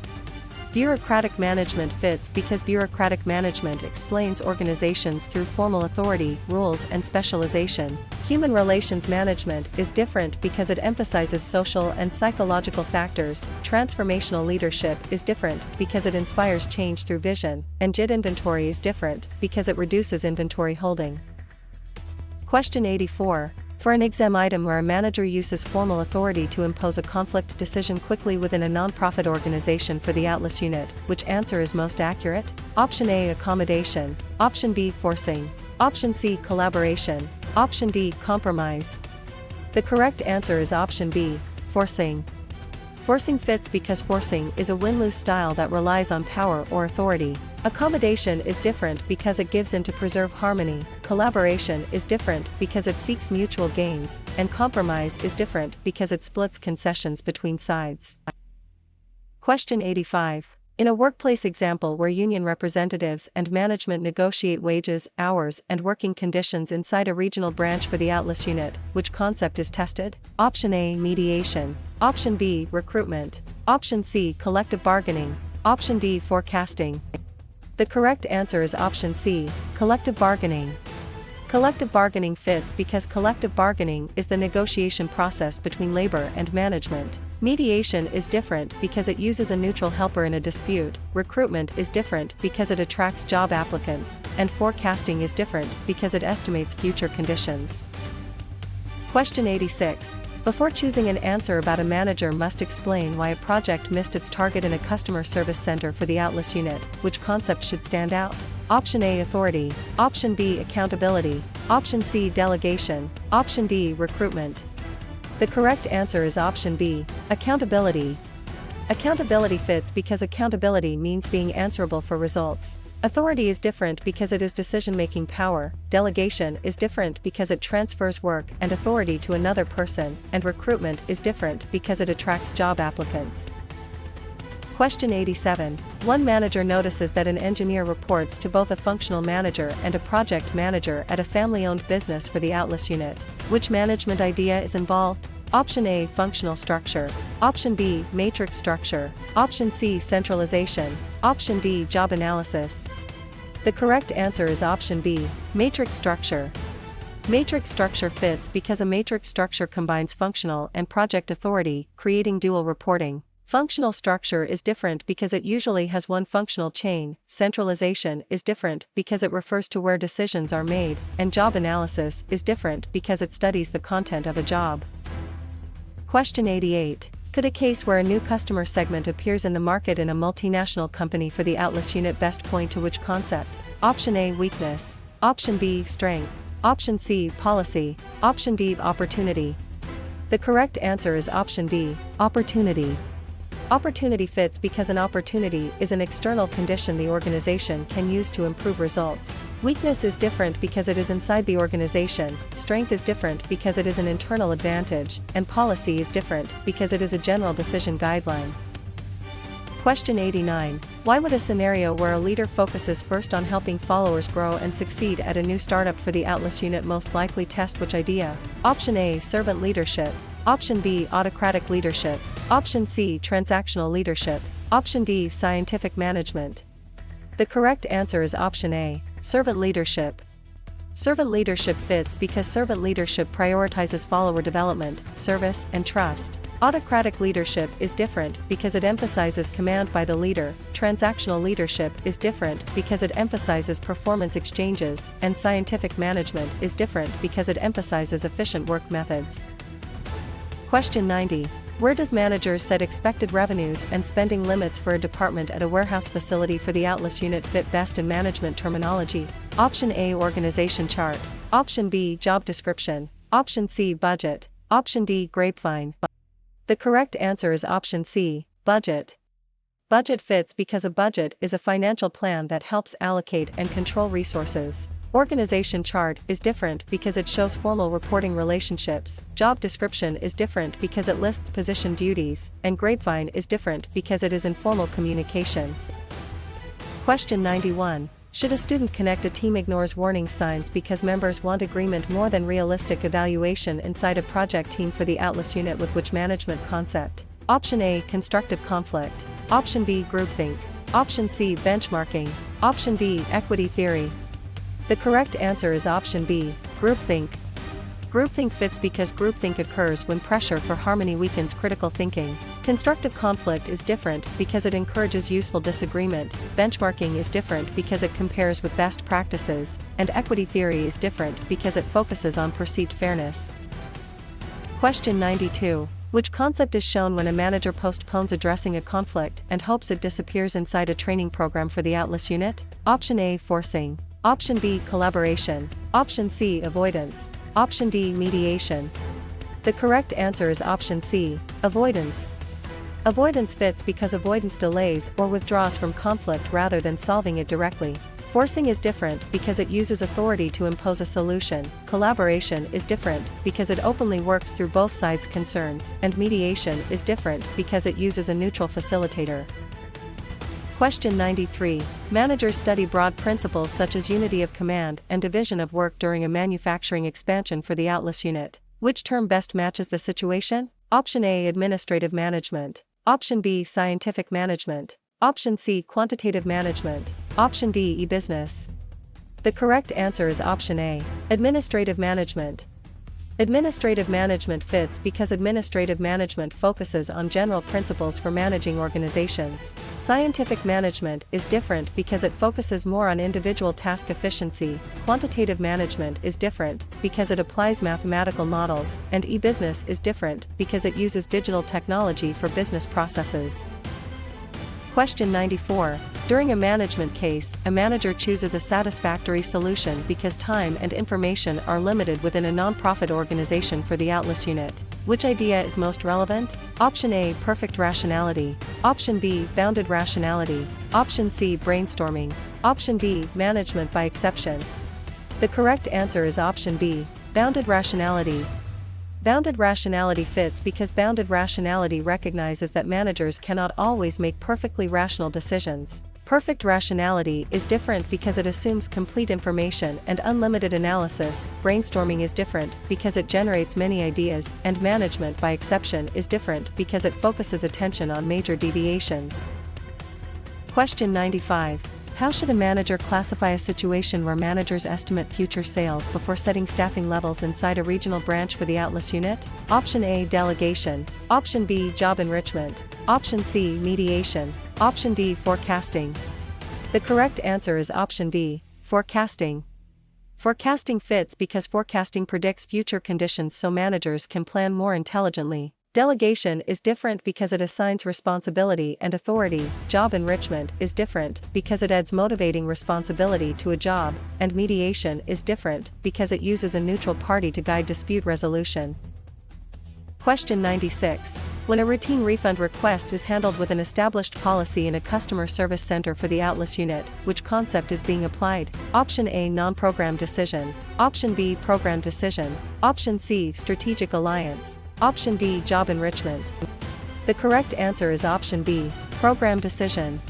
A: Bureaucratic management fits because bureaucratic management explains organizations through formal authority, rules, and specialization. Human relations management is different because it emphasizes social and psychological factors. Transformational leadership is different because it inspires change through vision, and JIT inventory is different because it reduces inventory holding. Question 84. For an exam item where a manager uses formal authority to impose a conflict decision quickly within a non-profit organization for the Atlas unit, which answer is most accurate? Option A, accommodation. Option B, forcing. Option C, collaboration. Option D, compromise. The correct answer is option B, forcing. Forcing fits because forcing is a win-lose style that relies on power or authority. Accommodation is different because it gives in to preserve harmony. Collaboration is different because it seeks mutual gains, and compromise is different because it splits concessions between sides. Question 85. In a workplace example where union representatives and management negotiate wages, hours, and working conditions inside a regional branch for the Atlas unit, which concept is tested? Option A, mediation. Option B, recruitment. Option C, collective bargaining. Option D, forecasting. The correct answer is option C, collective bargaining. Collective bargaining fits because collective bargaining is the negotiation process between labor and management. Mediation is different because it uses a neutral helper in a dispute. Recruitment is different because it attracts job applicants, and forecasting is different because it estimates future conditions. Question 86. Before choosing an answer about a manager must explain why a project missed its target in a customer service center for the Atlas unit, which concept should stand out? Option A, authority. Option B, accountability. Option C, delegation. Option D, recruitment. The correct answer is option B, accountability. Accountability fits because accountability means being answerable for results. Authority is different because it is decision-making power. Delegation is different because it transfers work and authority to another person, and recruitment is different because it attracts job applicants. Question 87. One manager notices that an engineer reports to both a functional manager and a project manager at a family-owned business for the Atlas unit. Which management idea is involved? Option A, functional structure. Option B, matrix structure. Option C, centralization. Option D, job analysis. The correct answer is option B, matrix structure. Matrix structure fits because a matrix structure combines functional and project authority, creating dual reporting. Functional structure is different because it usually has one functional chain. Centralization is different because it refers to where decisions are made, and job analysis is different because it studies the content of a job. Question 88. Could a case where a new customer segment appears in the market in a multinational company for the Atlas unit best point to which concept? Option A, weakness. Option B, strength. Option C, policy. Option D, opportunity. The correct answer is option D, opportunity. Opportunity fits because an opportunity is an external condition the organization can use to improve results. Weakness is different because it is inside the organization, strength is different because it is an internal advantage, and policy is different because it is a general decision guideline. Question 89. Why would a scenario where a leader focuses first on helping followers grow and succeed at a new startup for the Atlas unit most likely test which idea? Option A, servant leadership. Option B, autocratic leadership. Option C, transactional leadership. Option D, scientific management. The correct answer is option A, servant leadership. Servant leadership fits because servant leadership prioritizes follower development, service, and trust. Autocratic leadership is different because it emphasizes command by the leader. Transactional leadership is different because it emphasizes performance exchanges, and scientific management is different because it emphasizes efficient work methods. Question 90. Where does managers set expected revenues and spending limits for a department at a warehouse facility for the Atlas unit fit best in management terminology? Option A, organization chart. Option B, job description. Option C, budget. Option D, grapevine. The correct answer is option C, budget. Budget fits because a budget is a financial plan that helps allocate and control resources. Organization chart is different because it shows formal reporting relationships. Job description is different because it lists position duties, and grapevine is different because it is informal communication. Question 91. Should a student connect a team ignores warning signs because members want agreement more than realistic evaluation inside a project team for the Atlas unit with which management concept? Option A, constructive conflict. Option B, groupthink. Option C, benchmarking. Option D, equity theory. The correct answer is option B, groupthink. Groupthink fits because groupthink occurs when pressure for harmony weakens critical thinking. Constructive conflict is different because it encourages useful disagreement. Benchmarking is different because it compares with best practices, and equity theory is different because it focuses on perceived fairness. Question 92. Which concept is shown when a manager postpones addressing a conflict and hopes it disappears inside a training program for the Atlas unit? Option A, forcing. Option B, collaboration. Option C, avoidance. Option D, mediation. The correct answer is option C, avoidance. Avoidance fits because avoidance delays or withdraws from conflict rather than solving it directly. Forcing is different because it uses authority to impose a solution. Collaboration is different because it openly works through both sides' concerns, and mediation is different because it uses a neutral facilitator. Question 93. Managers study broad principles such as unity of command and division of work during a manufacturing expansion for the Atlas unit. Which term best matches the situation? Option A, administrative management. Option B, scientific management. Option C, quantitative management. Option D, e-business. The correct answer is option A, administrative management. Administrative management fits because administrative management focuses on general principles for managing organizations. Scientific management is different because it focuses more on individual task efficiency. Quantitative management is different because it applies mathematical models, and e-business is different because it uses digital technology for business processes. Question 94. During a management case, a manager chooses a satisfactory solution because time and information are limited within a non-profit organization for the Atlas unit. Which idea is most relevant? Option A, perfect rationality. Option B, bounded rationality. Option C, brainstorming. Option D, management by exception. The correct answer is option B, bounded rationality. Bounded rationality fits because bounded rationality recognizes that managers cannot always make perfectly rational decisions. Perfect rationality is different because it assumes complete information and unlimited analysis. Brainstorming is different because it generates many ideas, and management by exception is different because it focuses attention on major deviations. Question 95. How should a manager classify a situation where managers estimate future sales before setting staffing levels inside a regional branch for the Atlas unit? Option A, delegation. Option B, job enrichment. Option C, mediation. Option D, forecasting. The correct answer is option D, forecasting. Forecasting fits because forecasting predicts future conditions so managers can plan more intelligently. Delegation is different because it assigns responsibility and authority. Job enrichment is different because it adds motivating responsibility to a job, and mediation is different because it uses a neutral party to guide dispute resolution. Question 96. When a routine refund request is handled with an established policy in a customer service center for the Atlas unit, which concept is being applied? Option A, non-program decision. Option B, program decision. Option C, strategic alliance. Option D, job enrichment. The correct answer is option B, program decision.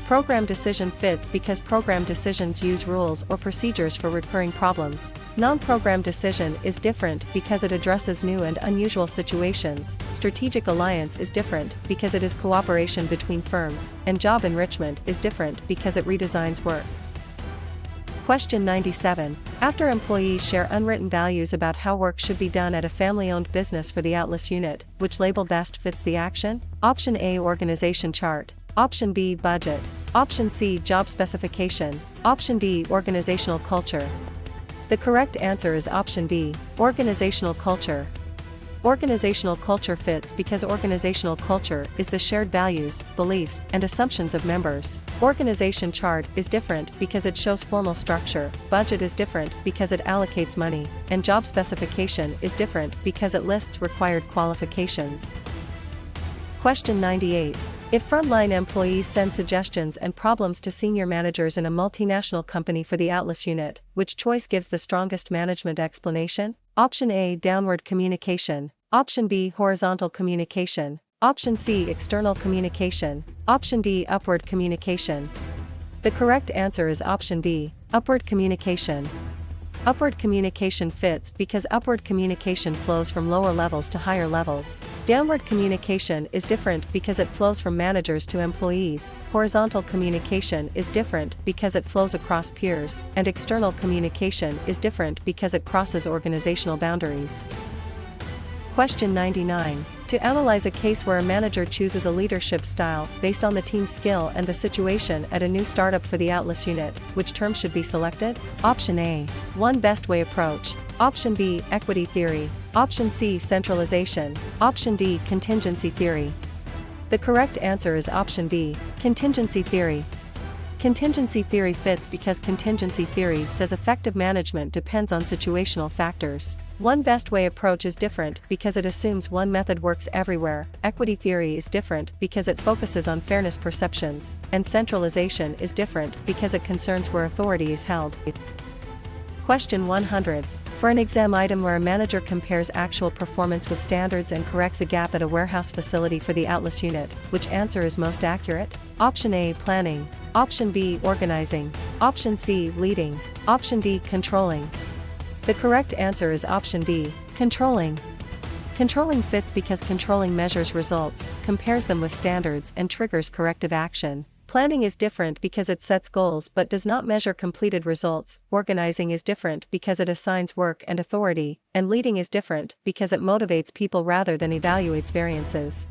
A: Program decision fits because program decisions use rules or procedures for recurring problems. Non-program decision is different because it addresses new and unusual situations. Strategic alliance is different because it is cooperation between firms, and job enrichment is different because it redesigns work. Question 97. After employees share unwritten values about how work should be done at a family-owned business for the Atlas unit, which label best fits the action? Option A, organization chart. Option B, budget. Option C, job specification. Option D, organizational culture. The correct answer is option D, organizational culture. Organizational culture fits because organizational culture is the shared values, beliefs, and assumptions of members. Organization chart is different because it shows formal structure. Budget is different because it allocates money, and job specification is different because it lists required qualifications. Question 98. If frontline employees send suggestions and problems to senior managers in a multinational company for the Atlas unit, which choice gives the strongest management explanation? Option A, downward communication. Option B, horizontal communication. Option C, external communication. Option D, upward communication. The correct answer is option D, upward communication. Upward communication fits because upward communication flows from lower levels to higher levels. Downward communication is different because it flows from managers to employees. Horizontal communication is different because it flows across peers, and external communication is different because it crosses organizational boundaries. Question 99. To analyze a case where a manager chooses a leadership style based on the team's skill and the situation at a new startup for the Atlas unit, which term should be selected? Option A. One best way approach. Option B. Equity theory. Option C. Centralization. Option D. Contingency theory. The correct answer is option D. Contingency theory. Contingency theory fits because contingency theory says effective management depends on situational factors. One best way approach is different because it assumes one method works everywhere. Equity theory is different because it focuses on fairness perceptions, and centralization is different because it concerns where authority is held. Question 100. For an exam item where a manager compares actual performance with standards and corrects a gap at a warehouse facility for the Atlas unit, which answer is most accurate? Option A. Planning. Option B. Organizing. Option C. Leading. Option D. Controlling. The correct answer is option D. Controlling. Controlling fits because controlling measures results, compares them with standards, and triggers corrective action. Planning is different because it sets goals but does not measure completed results. Organizing is different because it assigns work and authority, and leading is different because it motivates people rather than evaluates variances.